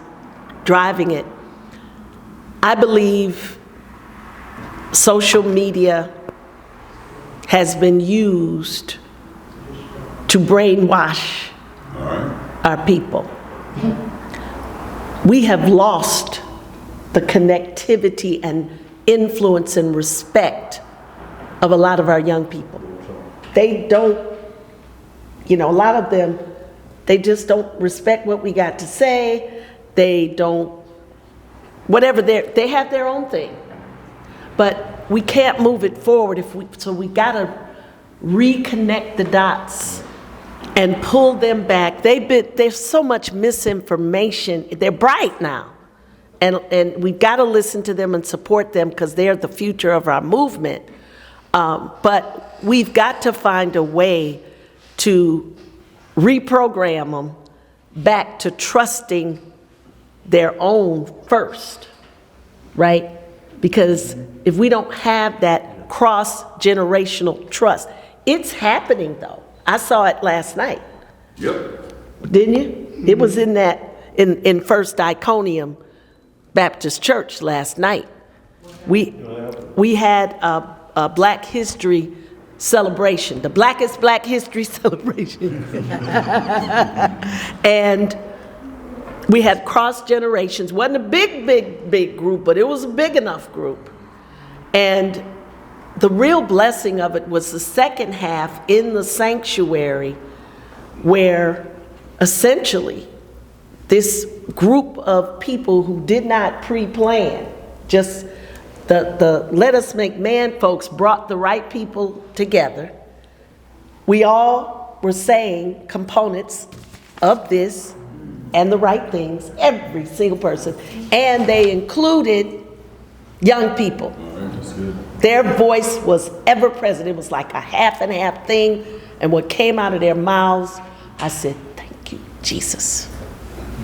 driving it. I believe social media has been used to brainwash our people. We have lost the connectivity and influence and respect of a lot of our young people. They don't, a lot of them, they just don't respect what we got to say. They don't, whatever, they have their own thing. But we can't move it forward so we gotta reconnect the dots and pull them back. There's so much misinformation. They're bright now. And we've got to listen to them and support them because they're the future of our movement. But we've got to find a way to reprogram them back to trusting their own first, right? Because if we don't have that cross-generational trust, it's happening though. I saw it last night. Yep. Didn't you? It was in First Iconium Baptist Church last night. we had a Black History celebration, the Blackest Black History celebration. And we had cross generations. Wasn't a big group, but it was a big enough group. And the real blessing of it was the second half in the sanctuary, where essentially this group of people who did not pre-plan, just the Let Us Make Man folks brought the right people together. We all were saying components of this and the right things, every single person, and they included young people. Their voice was ever present. It was like a half and half thing, and what came out of their mouths, I said, thank you, Jesus.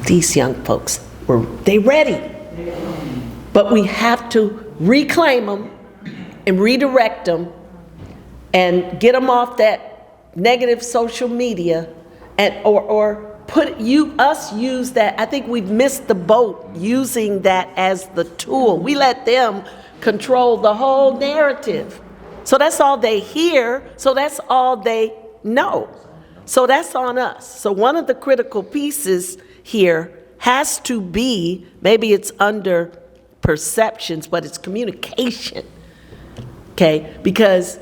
These young folks, they ready. But we have to reclaim them and redirect them and get them off that negative social media, and or us use that. I think we've missed the boat using that as the tool. We let them control the whole narrative. So that's all they hear, so that's all they know. So that's on us. So one of the critical pieces here has to be, maybe it's under perceptions, but it's communication, okay? Because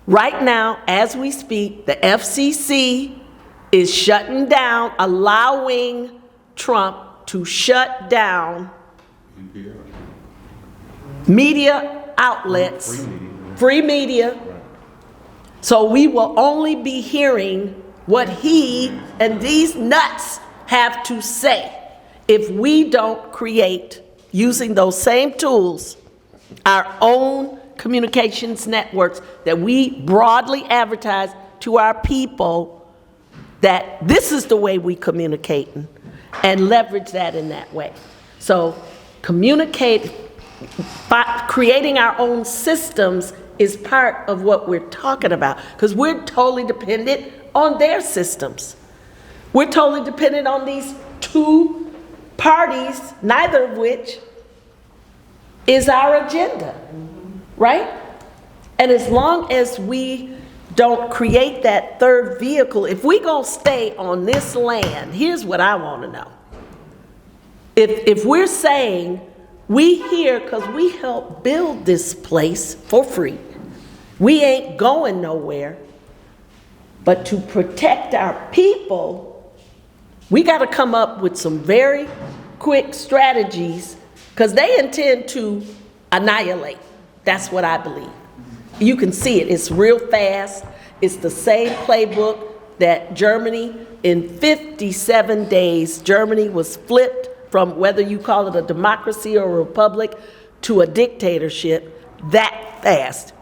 right now, as we speak, the FCC is shutting down, allowing Trump to shut down media outlets, free media. So we will only be hearing what he and these nuts have to say if we don't create, using those same tools, our own communications networks that we broadly advertise to our people that this is the way we communicate, and leverage that in that way. So communicate, by creating our own systems is part of what we're talking about, because we're totally dependent on their systems. We're totally dependent on these two parties, neither of which is our agenda, right? And as long as we don't create that third vehicle, if we gonna stay on this land, here's what I wanna know. If we're saying we here because we helped build this place for free, we ain't going nowhere, but to protect our people, we gotta come up with some very quick strategies, because they intend to annihilate. That's what I believe. You can see it, it's real fast. It's the same playbook that Germany, in 57 days, Germany was flipped from whether you call it a democracy or a republic to a dictatorship that fast.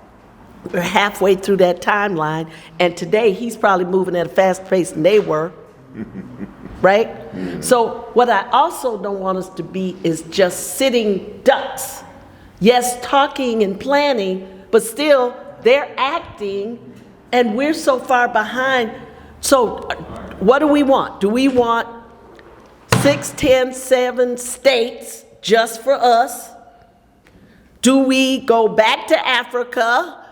We're halfway through that timeline, and today he's probably moving at a faster pace than they were, right? So what I also don't want us to be is just sitting ducks. Yes, talking and planning, but still they're acting and we're so far behind. So what do we want? Do we want 6, 10, 7 states just for us? Do we go back to Africa?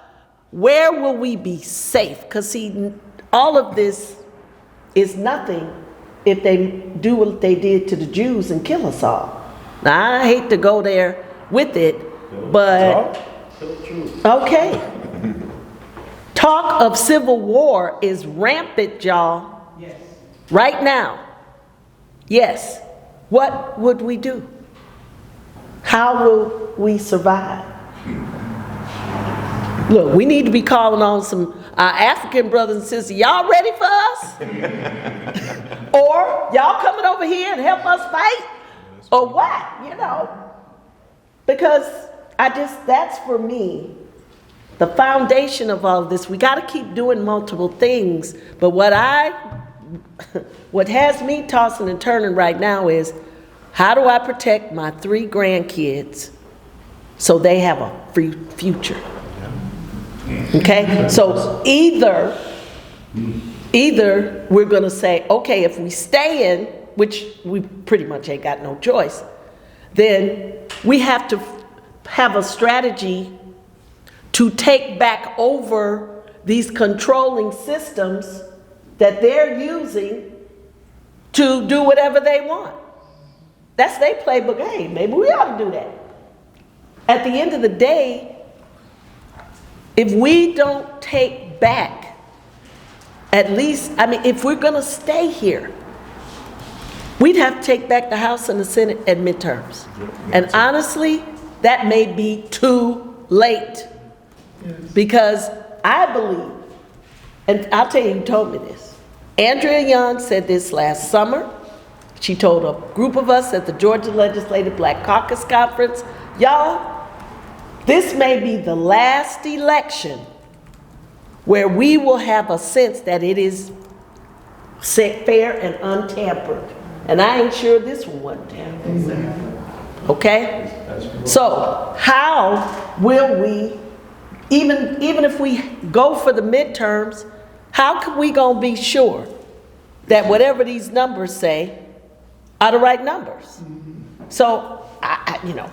Where will we be safe? Because see, all of this is nothing if they do what they did to the Jews and kill us all. Now, I hate to go there with it, but okay. Talk of civil war is rampant, y'all. Yes. Right now. Yes. What would we do? How will we survive? Look, we need to be calling on some African brothers and sisters. Y'all ready for us? Or y'all coming over here and help us fight? Or what, you know? Because that's for me, the foundation of all of this. We got to keep doing multiple things. But what has me tossing and turning right now is, how do I protect my 3 grandkids so they have a free future? Okay, so either we're going to say, okay, if we stay in, which we pretty much ain't got no choice, then we have to have a strategy to take back over these controlling systems that they're using to do whatever they want. That's their playbook game. Maybe we ought to do that. At the end of the day, if we don't take back, at least, if we're gonna stay here, we'd have to take back the House and the Senate at midterms. And honestly, that may be too late. Because I believe, and I'll tell you who told me this. Andrea Young said this last summer. She told a group of us at the Georgia Legislative Black Caucus Conference, y'all, this may be the last election where we will have a sense that it is fair and untampered. And I ain't sure this one wasn't tampered. Okay? So how will we, even if we go for the midterms, how can we gonna be sure that whatever these numbers say are the right numbers? So,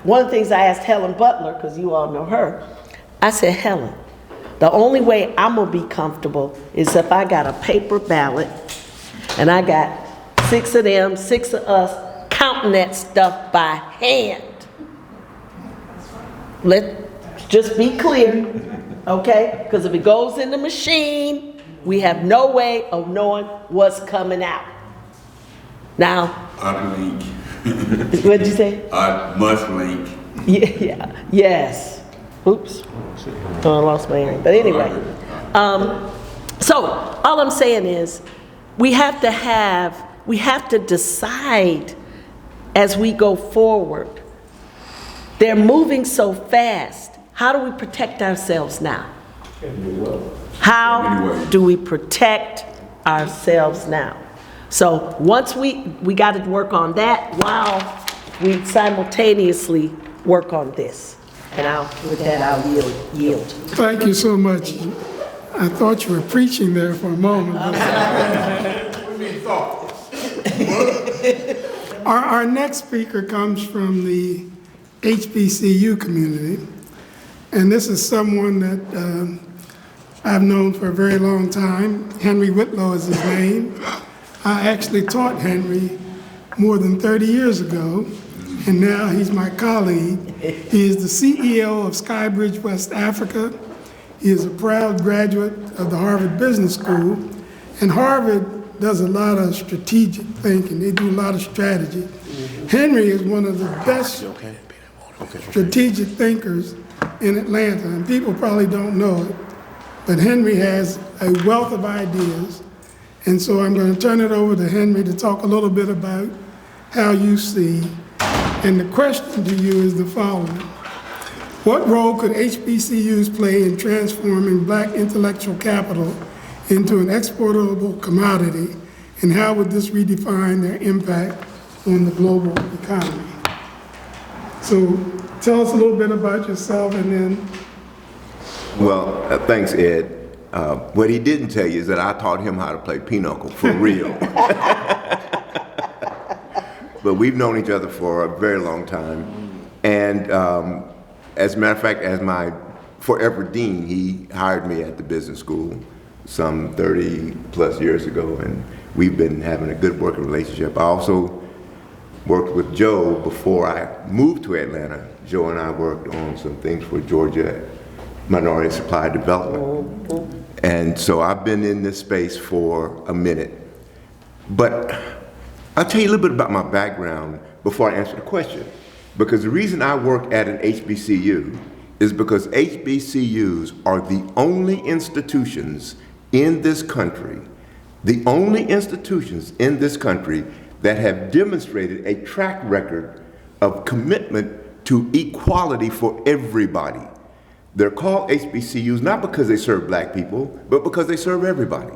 one of the things I asked Helen Butler, because you all know her, I said, Helen, the only way I'm gonna be comfortable is if I got a paper ballot and I got 6 of them, 6 of us, counting that stuff by hand. Let's just be clear, okay? Because if it goes in the machine, we have no way of knowing what's coming out. Now, I'd link. what'd you say? I must link. Yes. Oops. Oh, I lost my hearing. But anyway, so all I'm saying is we have to decide as we go forward. They're moving so fast. How do we protect ourselves now? How do we protect ourselves now? So once we got to work on that while we simultaneously work on this. And with that, I'll yield. Thank you so much. I thought you were preaching there for a moment. Our next speaker comes from the HBCU community, and this is someone that I've known for a very long time. Henry Whitlow is his name. I actually taught Henry more than 30 years ago, and now he's my colleague. He is the CEO of Skybridge West Africa. He is a proud graduate of the Harvard Business School, and Harvard does a lot of strategic thinking. They do a lot of strategy. Henry is one of the best strategic thinkers in Atlanta, and people probably don't know it, but Henry has a wealth of ideas. And so I'm going to turn it over to Henry to talk a little bit about how you see. And the question to you is the following. What role could HBCUs play in transforming Black intellectual capital into an exportable commodity? And how would this redefine their impact on the global economy? So tell us a little bit about yourself and then. Well, thanks, Ed. What he didn't tell you is that I taught him how to play pinochle, for real. But we've known each other for a very long time. And as a matter of fact, as my forever dean, he hired me at the business school some 30 plus years ago, and we've been having a good working relationship. I also worked with Joe before I moved to Atlanta. Joe and I worked on some things for Georgia Minority Supply Development. And so I've been in this space for a minute. But I'll tell you a little bit about my background before I answer the question. Because the reason I work at an HBCU is because HBCUs are the only institutions in this country, that have demonstrated a track record of commitment to equality for everybody. They're called HBCUs not because they serve Black people, but because they serve everybody.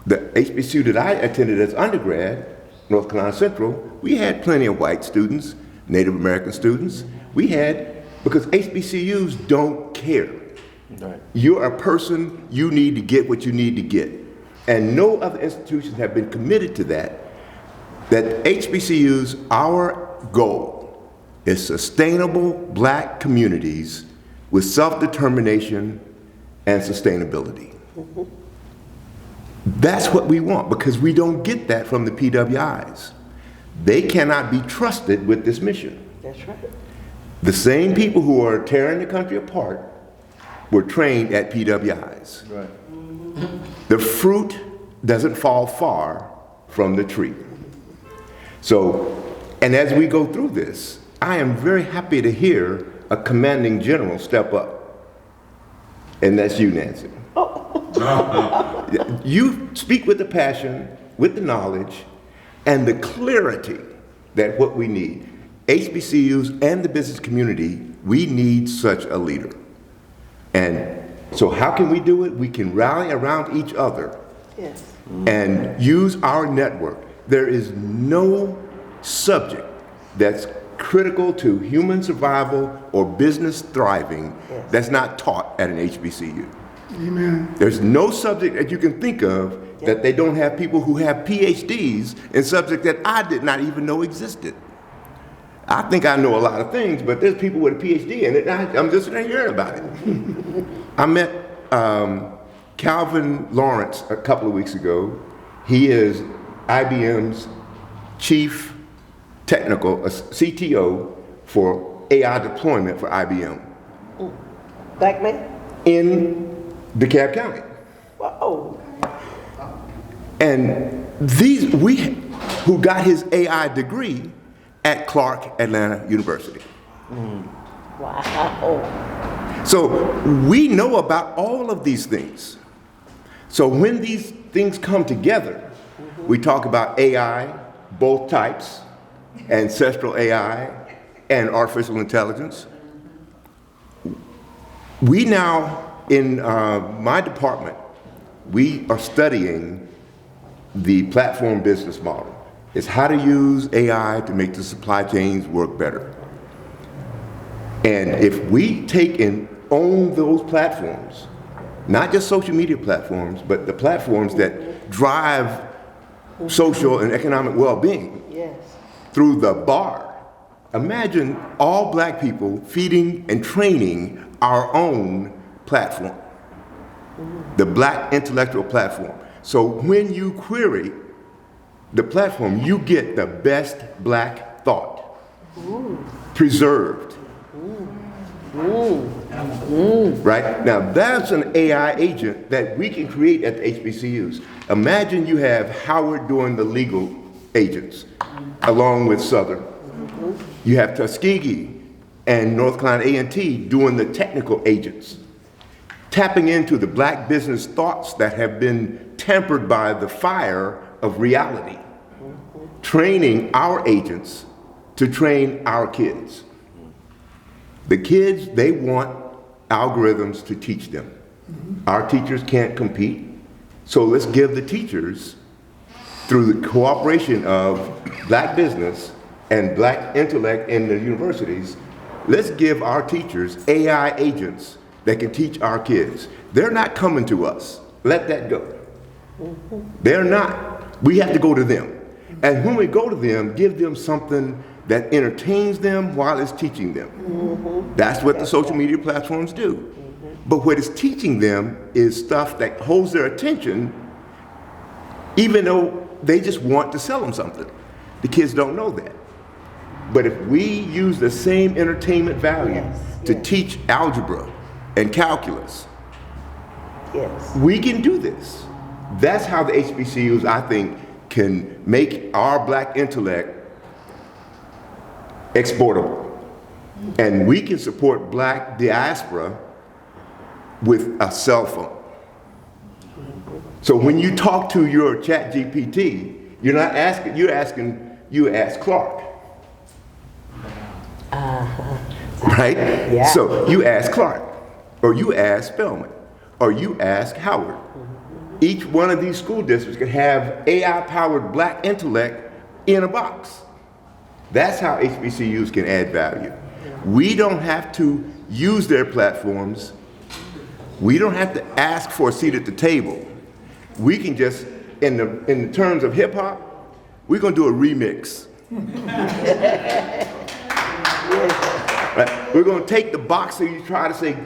The HBCU that I attended as undergrad, North Carolina Central, we had plenty of white students, Native American students. Because HBCUs don't care. Right. You're a person, you need to get what you need to get. And no other institutions have been committed to that HBCUs, our goal is sustainable black communities with self-determination and sustainability. That's what we want, because we don't get that from the PWIs. They cannot be trusted with this mission. That's right. The same people who are tearing the country apart were trained at PWIs. Right. The fruit doesn't fall far from the tree. So, and as we go through this, I am very happy to hear a commanding general step up. And that's you, Nancy. You speak with the passion, with the knowledge, and the clarity that what we need. HBCUs and the business community, we need such a leader. And so how can we do it? We can rally around each other. Yes. And use our network. There is no subject that's critical to human survival or business thriving that's not taught at an HBCU. Amen. There's no subject that you can think of that they don't have people who have PhDs in subjects that I did not even know existed. I think I know a lot of things, but there's people with a PhD in it, I'm just not hearing about it. I met Calvin Lawrence a couple of weeks ago. He is IBM's chief technical, CTO for AI deployment for IBM. Black man? In DeKalb County. Whoa. And who got his AI degree at Clark Atlanta University. Wow. So we know about all of these things. So when these things come together, we talk about AI, both types, ancestral AI and artificial intelligence. We now, in my department, we are studying the platform business model. It's how to use AI to make the supply chains work better. And if we take and own those platforms, not just social media platforms, but the platforms that drive social and economic well-being through the bar. Imagine all black people feeding and training our own platform, the Black Intellectual Platform. So when you query the platform, you get the best black thought, preserved. Right? Now that's an AI agent that we can create at the HBCUs. Imagine you have Howard doing the legal agents, along with Southern. You have Tuskegee and North Carolina A&T doing the technical agents, tapping into the black business thoughts that have been tempered by the fire of reality, training our agents to train our kids. The kids, they want algorithms to teach them. Our teachers can't compete, so let's give the teachers, through the cooperation of black business and black intellect in the universities, let's give our teachers AI agents that can teach our kids. They're not coming to us. Let that go. They're not. We have to go to them. And when we go to them, give them something that entertains them while it's teaching them. That's what the social media platforms do. But what it's teaching them is stuff that holds their attention, even though they just want to sell them something. The kids don't know that. But if we use the same entertainment value to teach algebra and calculus, we can do this. That's how the HBCUs, I think, can make our black intellect exportable. And we can support black diaspora with a cell phone. So when you talk to your chat GPT, you're not asking, you ask Clark. Right? Yeah. So you ask Clark, or you ask Spelman, or you ask Howard. Each one of these school districts could have AI-powered black intellect in a box. That's how HBCUs can add value. We don't have to use their platforms. We don't have to ask for a seat at the table. We can just, in the terms of hip hop, we're gonna do a remix. Right? We're going to take the box that you try to say,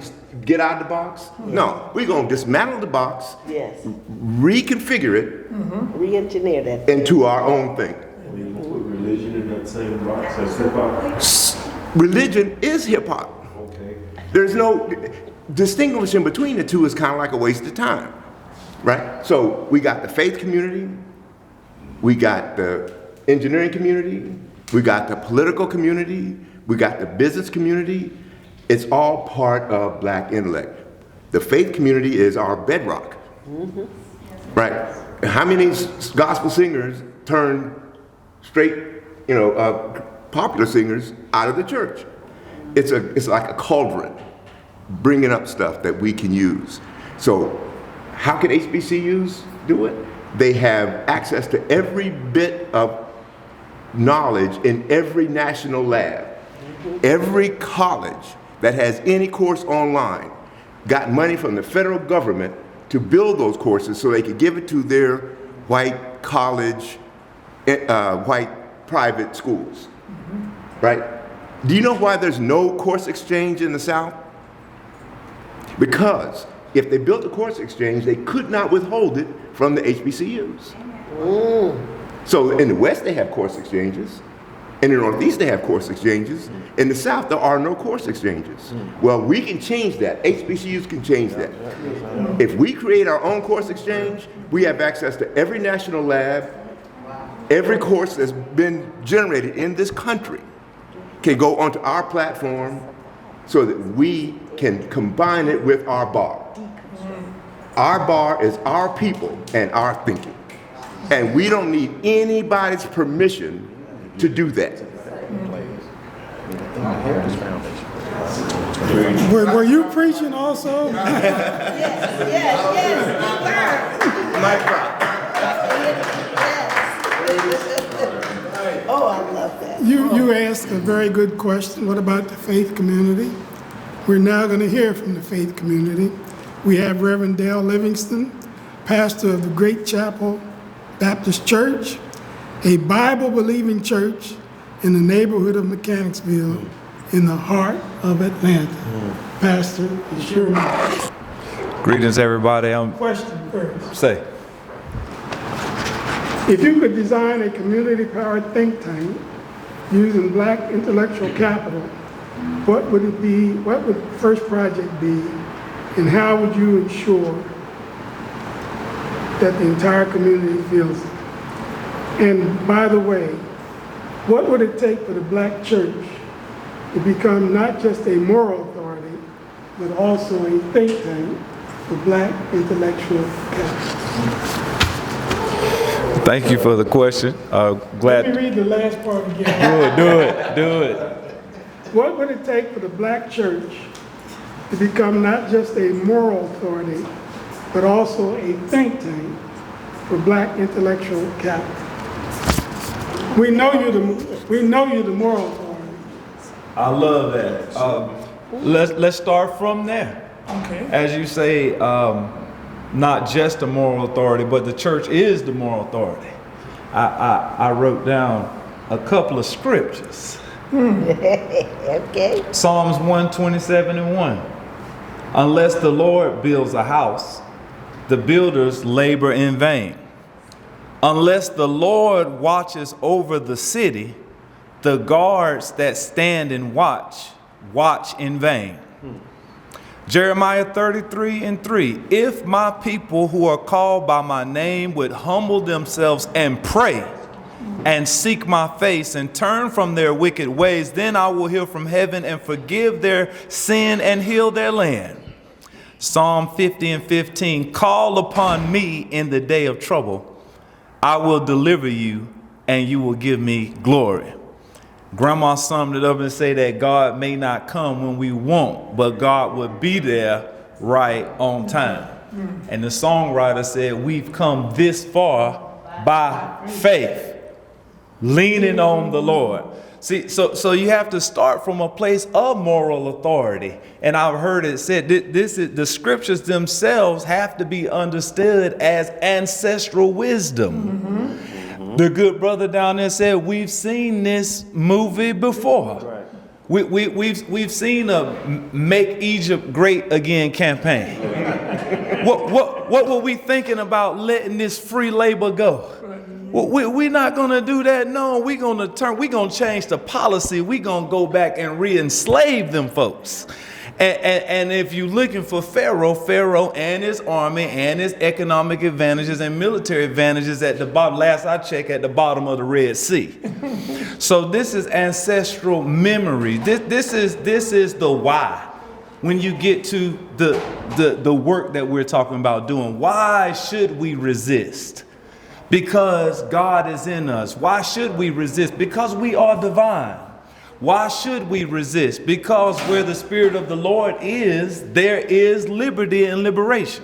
get out of the box. No, we're going to dismantle the box, Yes. reconfigure it Re-engineer that. into our own thing. We can put religion in that same box as hip hop. Religion is hip hop. Okay. There's no distinguishing between the two is kind of like a waste of time, right? So we got the faith community, we got the engineering community, we got the political community, we got the business community. It's all part of Black Intellect. The faith community is our bedrock, right? How many gospel singers turn straight, popular singers out of the church? It's like a cauldron, bringing up stuff that we can use. So how can HBCUs do it? They have access to every bit of knowledge in every national lab. Every college that has any course online got money from the federal government to build those courses so they could give it to their white college, white private schools, right? Do you know why there's no course exchange in the South? Because if they built a course exchange, they could not withhold it from the HBCUs. So in the West, they have course exchanges. In the Northeast, they have course exchanges. In the South, there are no course exchanges. Well, we can change that. HBCUs can change that. If we create our own course exchange, we have access to every national lab, every course that's been generated in this country can go onto our platform so that we can combine it with our bar. Our bar is our people and our thinking. And we don't need anybody's permission to do that. Were you preaching also? Yes. My God. Oh, I love that. You asked a very good question. What about the faith community? We're now going to hear from the faith community. We have Reverend Dale Livingston, pastor of the Great Chapel Baptist Church, a Bible-believing church in the neighborhood of Mechanicsville in the heart of Atlanta. Pastor, it's your mic. Greetings, everybody. Question first. Say, If you could design a community-powered think tank using Black intellectual capital, what would it be, what would the first project be, and how would you ensure that the entire community feels it? And by the way, what would it take for the Black church to become not just a moral authority, but also a think tank for Black intellectual capital? thank you for the question. Let Glad. me read the last part again. Do it. What would it take for the Black church to become not just a moral authority, but also a think tank for Black intellectual capital? We know you're the moral authority. I love that. Let's start from there. Okay. As you say, not just a moral authority, but the church is the moral authority. I wrote down a couple of scriptures. Okay. Psalms 127:1. Unless the Lord builds a house, the builders labor in vain. Unless the Lord watches over the city, the guards that stand and watch in vain. Jeremiah 33:3. If my people who are called by my name would humble themselves and pray and seek my face and turn from their wicked ways, then I will hear from heaven and forgive their sin and heal their land. Psalm 50:15. Call upon me in the day of trouble. I will deliver you and you will give me glory. Grandma summed it up and say that God may not come when we want, but God would be there right on time. And the songwriter said, we've come this far by faith, leaning on the Lord. See, so you have to start from a place of moral authority. And I've heard it said, the scriptures themselves have to be understood as ancestral wisdom. The good brother down there said, we've seen this movie before. We've seen a Make Egypt Great Again campaign. What were we thinking about letting this free labor go? Well, we're not going to do that. No, we're going to change the policy. We're going to go back and re-enslave them folks. And if you're looking for Pharaoh and his army and his economic advantages and military advantages at the bottom, last I checked, at the bottom of the Red Sea. So this is ancestral memory. This is the why. When you get to the work that we're talking about doing, why should we resist? Because God is in us. Why should we resist? Because we are divine. Why should we resist? Because where the Spirit of the Lord is, there is liberty and liberation.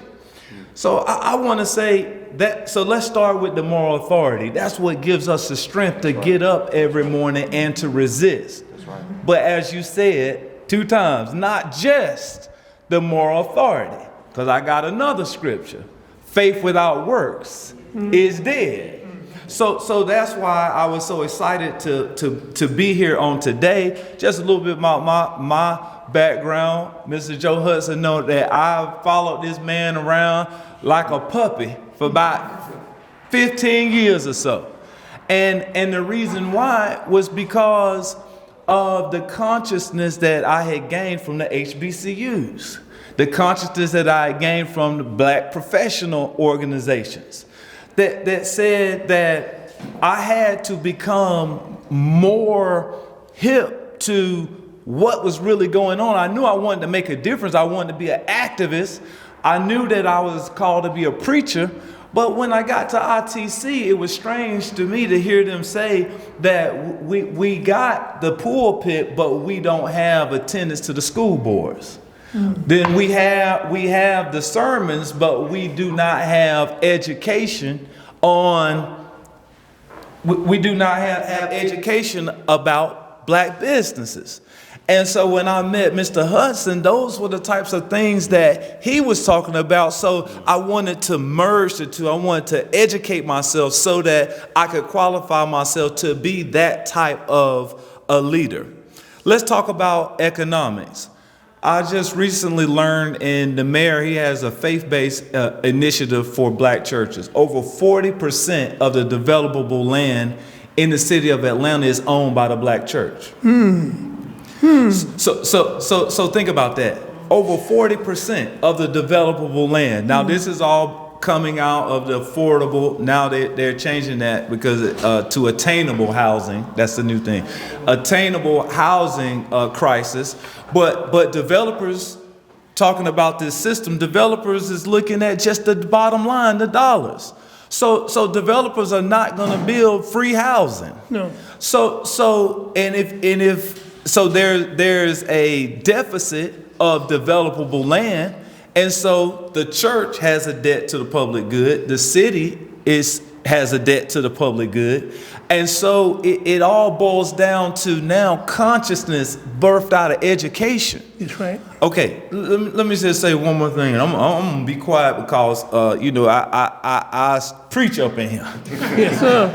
So I want to say that, so let's start with the moral authority. That's what gives us the strength to get up every morning and to resist. That's right. But as you said 2 times, not just the moral authority, because I got another scripture. Faith without works is dead. So that's why I was so excited to be here on today. Just a little bit about my background. Mr. Joe Hudson knows that I followed this man around like a puppy for about 15 years or so. And the reason why was because of the consciousness that I had gained from the HBCUs, the consciousness that I had gained from the Black professional organizations. That said that I had to become more hip to what was really going on. I knew I wanted to make a difference. I wanted to be an activist. I knew that I was called to be a preacher. But when I got to ITC, it was strange to me to hear them say that we got the pulpit, but we don't have attendance to the school boards. Then we have the sermons, but we do not have education on, we do not have education about Black businesses. And so when I met Mr. Hudson, those were the types of things that he was talking about. So I wanted to merge the two. I wanted to educate myself so that I could qualify myself to be that type of a leader. Let's talk about economics. I just recently learned in the mayor, he has a faith-based initiative for Black churches. Over 40% of the developable land in the city of Atlanta is owned by the Black church. So think about that. Over 40% of the developable land. Now this is all coming out of the affordable. Now they're changing that because to attainable housing. That's the new thing. Attainable housing crisis. But developers, talking about this system, developers is looking at just the bottom line, the dollars. So developers are not going to build free housing. No. So there's a deficit of developable land, and so the church has a debt to the public good. The city has a debt to the public good. And so it all boils down to now consciousness birthed out of education. That's right. Okay, let me just say one more thing. I'm gonna be quiet because I preach up in here. Yes, sir.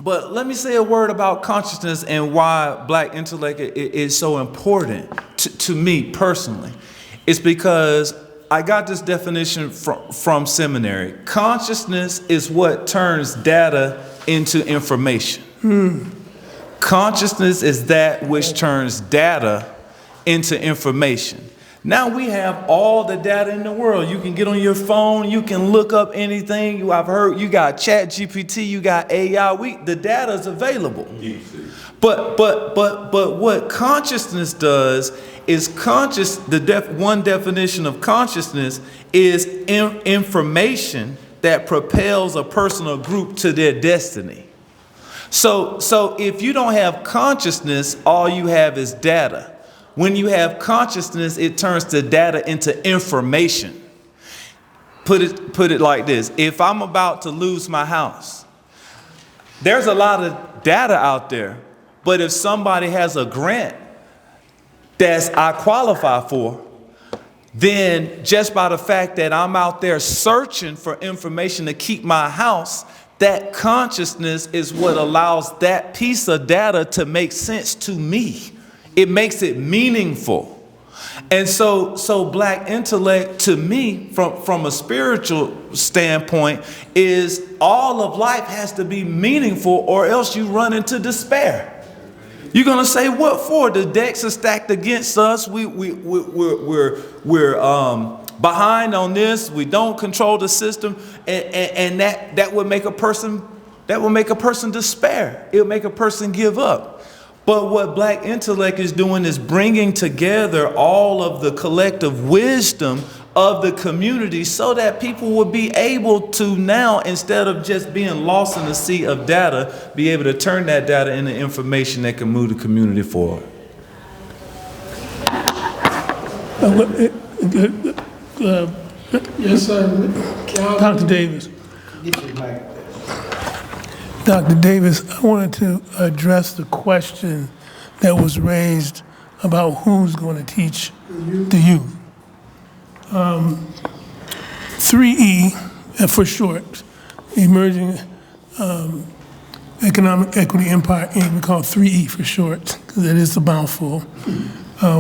But let me say a word about consciousness and why BlacIntellec is so important to me personally. It's because I got this definition from seminary. Consciousness is what turns data into information. Consciousness is that which turns data into information. Now we have all the data in the world. You can get on your phone, you can look up anything. I've heard you got ChatGPT, you got AI. The data is available. But what consciousness does is one definition of consciousness is information that propels a person or group to their destiny. So if you don't have consciousness, all you have is data. When you have consciousness, it turns the data into information. Put it like this. If I'm about to lose my house, there's a lot of data out there, but if somebody has a grant that I qualify for, then just by the fact that I'm out there searching for information to keep my house, that consciousness is what allows that piece of data to make sense to me. It makes it meaningful. And so Black intellect to me, from a spiritual standpoint, is all of life has to be meaningful, or else you run into despair. You're gonna say, what for? The decks are stacked against us. We're behind on this. We don't control the system, and that would make a person despair. It would make a person give up. But what Black intellect is doing is bringing together all of the collective wisdom of the community so that people will be able to now, instead of just being lost in the sea of data, be able to turn that data into information that can move the community forward. Yes, sir. Dr. Davis. Dr. Davis, I wanted to address the question that was raised about who's going to teach the youth. 3E, for short, Emerging Economic Equity Empire Inc., we call it 3E for short, because it is a mouthful.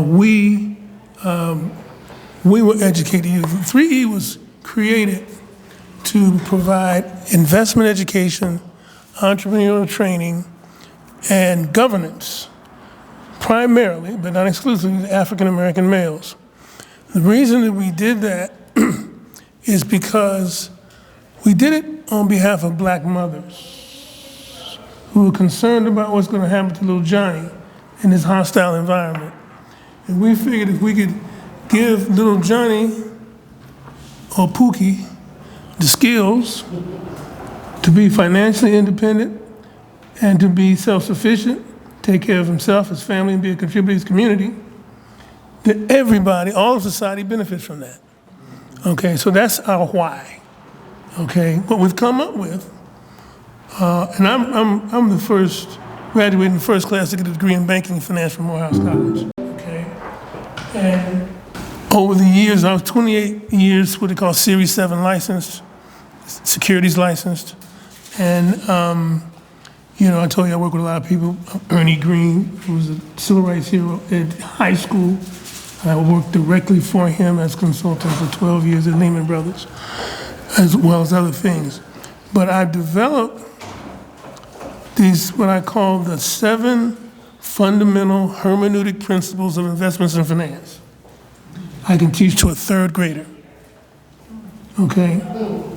We will educate the youth. 3E was created to provide investment education, entrepreneurial training, and governance, primarily, but not exclusively, to African American males. The reason that we did that is because we did it on behalf of Black mothers who were concerned about what's going to happen to little Johnny in this hostile environment. And we figured if we could give little Johnny or Pookie the skills to be financially independent and to be self-sufficient, take care of himself, his family, and be a contributor to his community, that everybody, all of society benefits from that. Okay, so that's our why. Okay, what we've come up with, and I'm the first, graduating the first class to get a degree in banking and finance from Morehouse College. Okay, and over the years, I was 28 years what they call Series 7 licensed, securities licensed. And, I told you I work with a lot of people. Ernie Green, who was a civil rights hero at high school. I worked directly for him as consultant for 12 years at Lehman Brothers, as well as other things. But I've developed these, what I call the 7 fundamental hermeneutic principles of investments and finance. I can teach to a 3rd grader. Okay?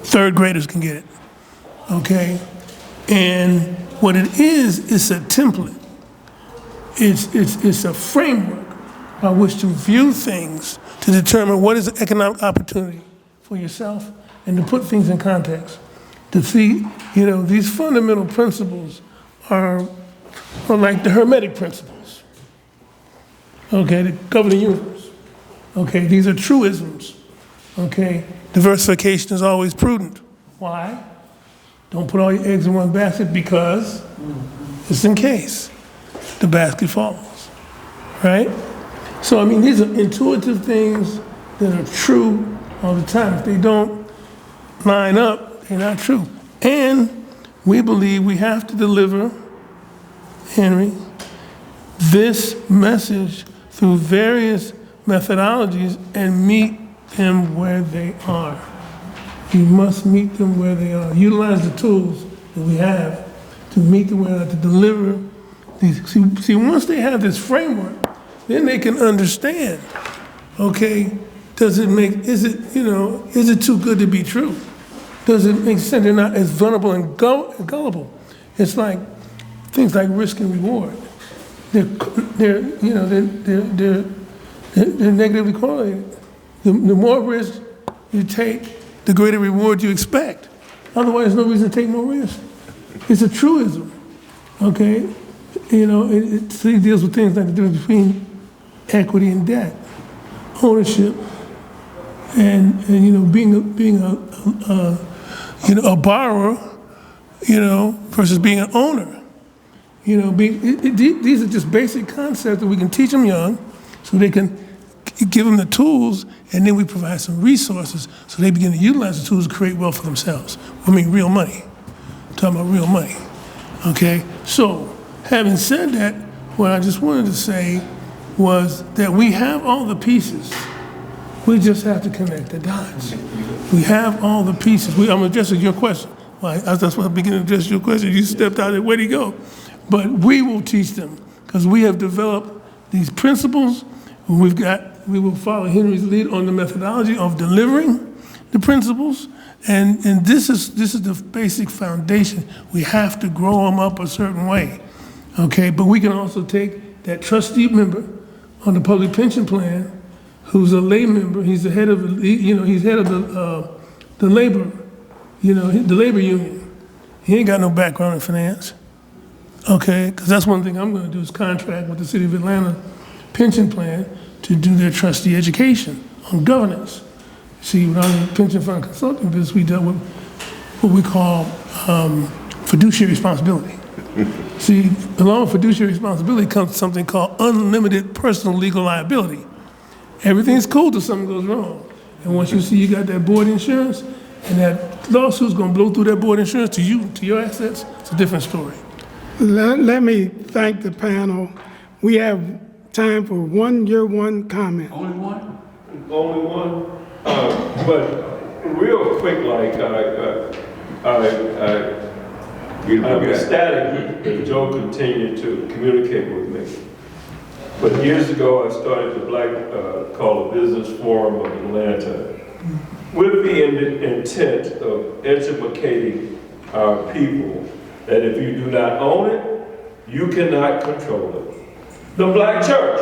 3rd graders can get it. Okay? And what it is a template. It's a framework by which to view things, to determine what is an economic opportunity for yourself, and to put things in context. To see, these fundamental principles are like the Hermetic principles, okay, that govern the universe. Okay, these are truisms. Okay, diversification is always prudent. Why? Don't put all your eggs in one basket, because just in case the basket falls, right? So, these are intuitive things that are true all the time. If they don't line up, they're not true. And we believe we have to deliver, Henry, this message through various methodologies and meet them where they are. You must meet them where they are. Utilize the tools that we have to meet them where they are, to deliver these. See, once they have this framework, then they can understand, okay, is it too good to be true? Does it make sense? They're not as vulnerable and gullible. It's like things like risk and reward. They're negatively correlated. The more risk you take, the greater reward you expect. Otherwise, there's no reason to take more risk. It's a truism, okay? It deals with things like the difference between equity and debt, ownership, and being a borrower, versus being an owner. These are just basic concepts that we can teach them young, so they can give them the tools, and then we provide some resources so they begin to utilize the tools to create wealth for themselves. Real money. talking about real money. Okay? So, having said that, what I just wanted to say was that we have all the pieces. We just have to connect the dots. We have all the pieces. I'm addressing your question. Well, that's why I began to address your question. You stepped out there, where'd he go? But we will teach them because we have developed these principles. We will follow Henry's lead on the methodology of delivering the principles. And this is the basic foundation. We have to grow them up a certain way. Okay, but we can also take that trustee member on the public pension plan, who's a lay member. He's the head of, he's head of the labor, the labor union. He ain't got no background in finance. Okay, because that's one thing I'm going to do is contract with the City of Atlanta pension plan to do their trustee education on governance. See, when I was in the pension fund consulting business, we dealt with what we call fiduciary responsibility. See, along with fiduciary responsibility comes something called unlimited personal legal liability. Everything's cool till something goes wrong. And once you see you got that board insurance, and that lawsuit's gonna blow through that board insurance to you, to your assets, it's a different story. Let me thank the panel. We have time for one comment. Only one? Only one? But real quick, like, I'm ecstatic that Joe continued to communicate with me. But years ago, I started the called the Business Forum of Atlanta, with the intent of educating our people that if you do not own it, you cannot control it. The Black church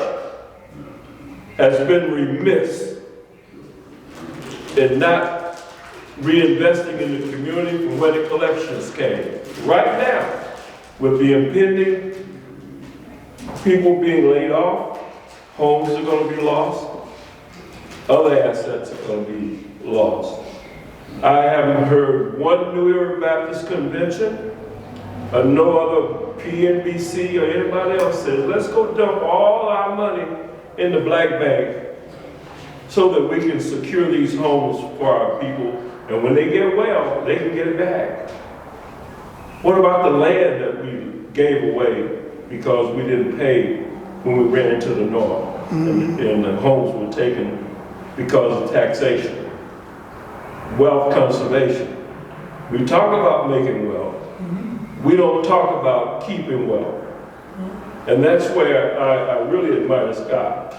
has been remiss in not reinvesting in the community from where the collections came. Right now, with the impending people being laid off, homes are going to be lost, other assets are going to be lost. I haven't heard one New York Baptist convention, or no other PNBC or anybody else says, let's go dump all our money in the black bank so that we can secure these homes for our people, and when they get well, they can get it back. What about the land that we gave away because we didn't pay when we ran into the north, and the homes were taken because of taxation? Wealth conservation. We talk about making wealth. We don't talk about keeping wealth. And that's where I really admire Scott,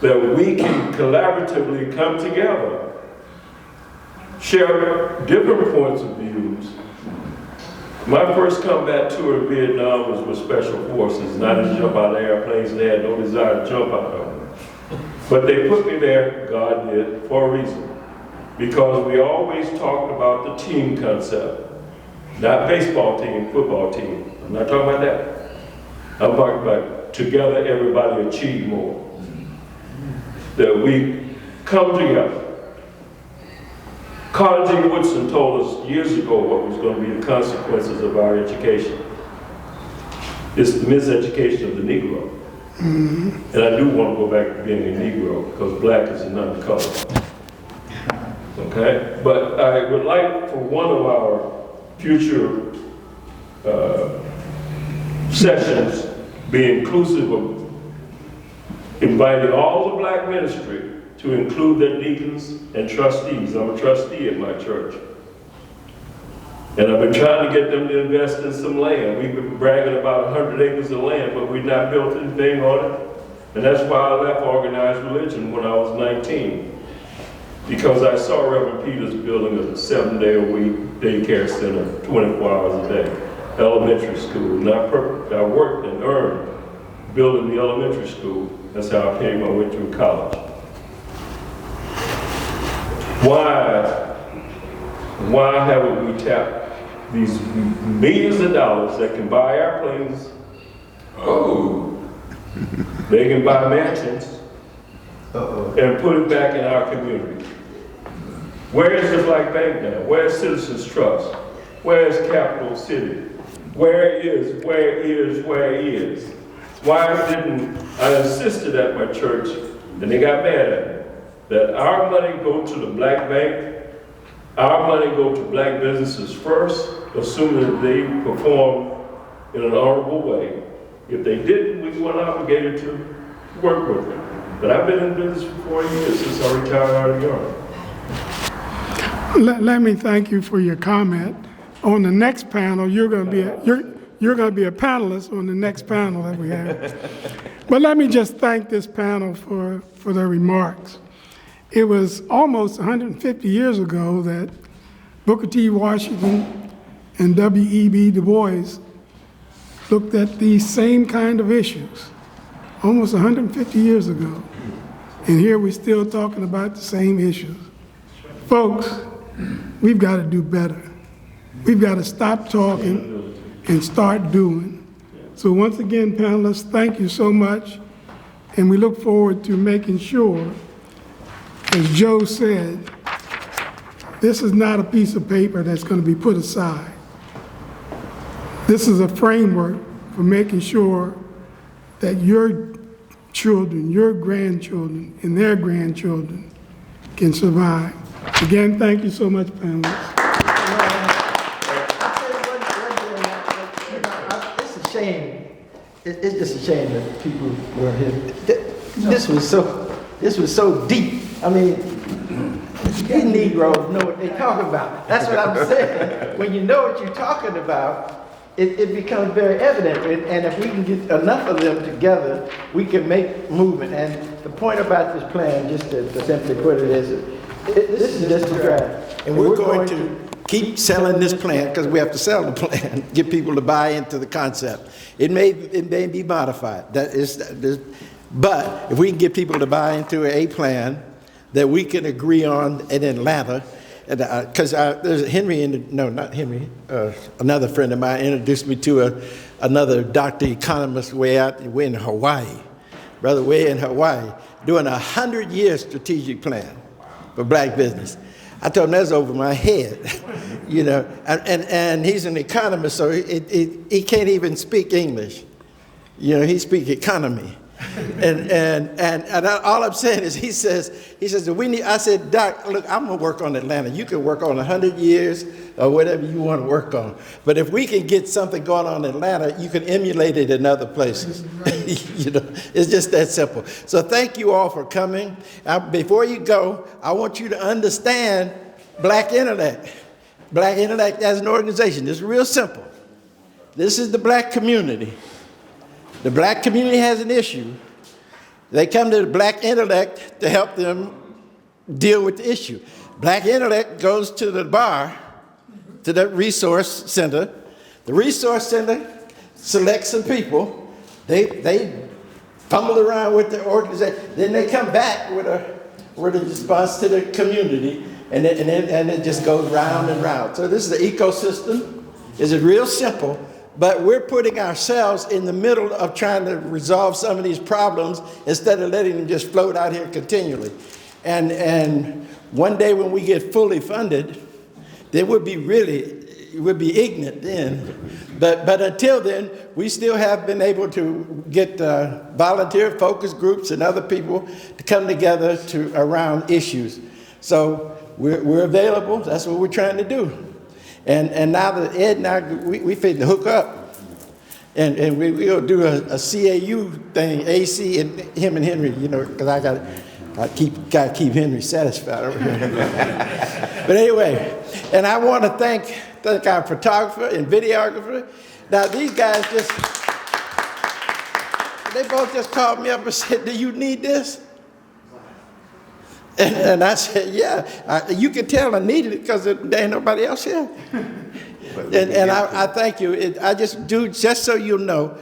that we can collaboratively come together, share different points of views. My first combat tour in Vietnam was with Special Forces, and I didn't jump out of airplanes, and they had no desire to jump out of them. But they put me there, God did, for a reason. Because we always talked about the team concept. Not baseball team, football team. I'm not talking about that. I'm talking about together everybody achieve more. That we come together. Carter G. Woodson told us years ago what was going to be the consequences of our education. It's the miseducation of the Negro. And I do want to go back to being a Negro because black is another color. Okay? But I would like for one of our future sessions be inclusive of inviting all the black ministry to include their deacons and trustees. I'm a trustee at my church. And I've been trying to get them to invest in some land. We've been bragging about 100 acres of land, but we've not built anything on it. And that's why I left organized religion when I was 19. Because I saw Reverend Peters building a 7-day-a-week daycare center, 24 hours a day, elementary school. And I worked and earned building the elementary school. That's how I paid my way through college. Why haven't we tapped these millions of dollars that can buy airplanes? Oh, they can buy mansions and put it back in our community. Where is the Black Bank now? Where is Citizens Trust? Where is Capital City? Where is? Why didn't I insisted at my church, and they got mad at me, that our money go to the Black Bank Our money go to black businesses first, assuming that they perform in an honorable way. If they didn't, we weren't obligated to work with them. But I've been in business for 4 years since I retired out of the Army. Let me thank you for your comment. On the next panel, you're going to be a panelist on the next panel that we have. But let me just thank this panel for their remarks. It was almost 150 years ago that Booker T. Washington and W.E.B. Du Bois looked at these same kind of issues, almost 150 years ago. And here we're still talking about the same issues. Folks, we've got to do better. We've got to stop talking and start doing. So once again, panelists, thank you so much. And we look forward to making sure, as Joe said, this is not a piece of paper that's going to be put aside. This is a framework for making sure that your children, your grandchildren, and their grandchildren can survive. Again, thank you so much, panelists. It's a shame. It's just a shame that people were here. This was so deep. I mean, these Negroes know what they're talking about. That's what I'm saying. When you know what you're talking about, it becomes very evident. And if we can get enough of them together, we can make movement. And the point about this plan, just to simply put it, is this is just a draft. And we're going to keep selling this plan because we have to sell the plan, get people to buy into the concept. It may be modified. But if we can get people to buy into a plan that we can agree on in Atlanta, because there's Henry, another friend of mine introduced me to another doctor economist way in Hawaii, brother, way in Hawaii, doing 100-year strategic plan for black business. I told him that's over my head, you know, and he's an economist, so he can't even speak English. You know, he speaks economy. And all I'm saying is, he says we need. I said, Doc, look, I'm gonna work on Atlanta. You can work on 100 years or whatever you want to work on. But if we can get something going on in Atlanta, you can emulate it in other places. You know, it's just that simple. So thank you all for coming. Before you go, I want you to understand BlacIntellec. BlacIntellec as an organization. It's real simple. This is the black community. The black community has an issue. They come to the BlacIntellec to help them deal with the issue. BlacIntellec goes to the bar, to the resource center. The resource center selects some people. They fumble around with the organization. Then they come back with a response to the community, and it just goes round and round. So this is the ecosystem. It's real simple. But we're putting ourselves in the middle of trying to resolve some of these problems instead of letting them just float out here continually. And one day when we get fully funded, then we'll be ignorant then. But until then, we still have been able to get volunteer focus groups and other people to come together around issues. So we're available. That's what we're trying to do. And now that Ed and I, we fit to hook up. And we'll do a CAU thing, AC, and him and Henry, you know, because I gotta keep Henry satisfied over here. But anyway, and I want to thank our photographer and videographer. Now these guys they both just called me up and said, "Do you need this?" And I said, yeah, you can tell I needed it because there ain't nobody else here. And I thank you. Just so you know,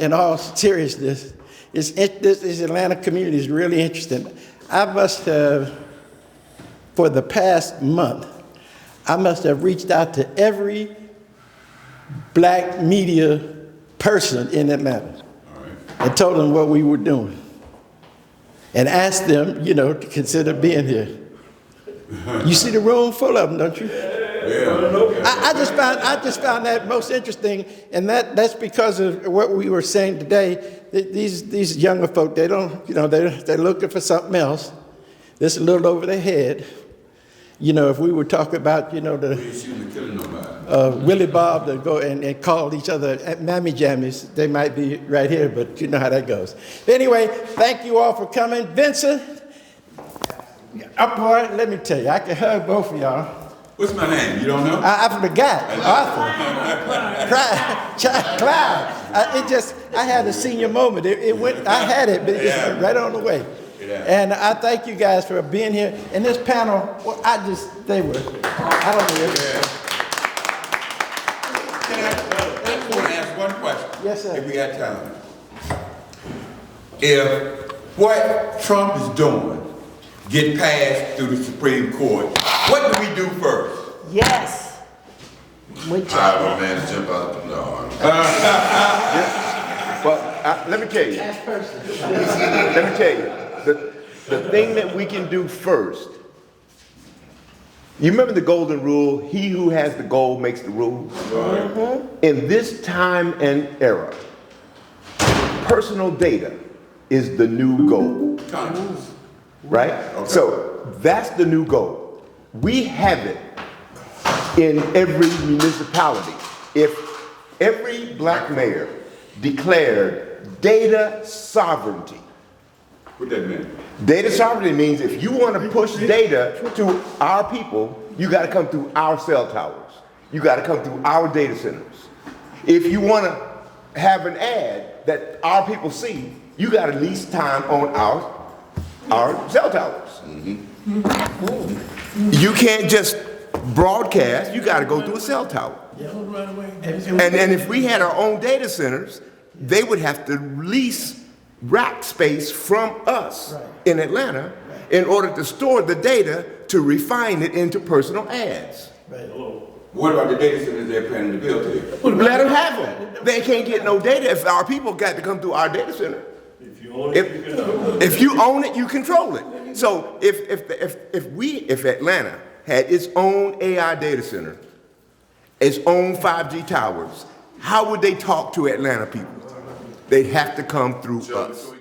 in all seriousness, this Atlanta community is really interesting. I must have, for the past month, I must have reached out to every black media person in Atlanta and told them what we were doing. And ask them, you know, to consider being here. You see the room full of them, don't you? Yeah. I just found that most interesting, and that's because of what we were saying today. These younger folk, they don't, you know, they're looking for something else. This is a little over their head, You know, if we were talking about, you know, the Willie Bob to go and call each other mammy jammies, they might be right here, but you know how that goes. Anyway, thank you all for coming. Vincent, boy, let me tell you, I can hug both of y'all. What's my name? You don't know? I forgot. Arthur. Clyde. I had a senior moment. It went, I had it, but it just went right on the way. And I thank you guys for being here. And this panel, well, I just want to ask one question. Yes, sir. If we got time. If what Trump is doing get passed through the Supreme Court, what do we do first? Yes. Man, jump out the door. Well, let me tell you. Let me tell you. The thing that we can do first, you remember the golden rule, he who has the gold makes the rules? Right. In this time and era, personal data is the new gold, right? Okay. So that's the new gold. We have it in every municipality. If every black mayor declared data sovereignty. What that mean? Data sovereignty means if you want to push data to our people, you got to come through our cell towers. You got to come through our data centers. If you want to have an ad that our people see, you got to lease time on our cell towers. Mm-hmm. You can't just broadcast, you got to go through a cell tower. And if we had our own data centers, they would have to lease rack space from us in Atlanta in order to store the data to refine it into personal ads. What about the data centers they're planning to build here? Let them have them. They can't get no data if our people got to come through our data center. If you own it, If you own it, you control it. So if Atlanta had its own AI data center, its own 5G towers, how would they talk to Atlanta people? They'd have to come through us.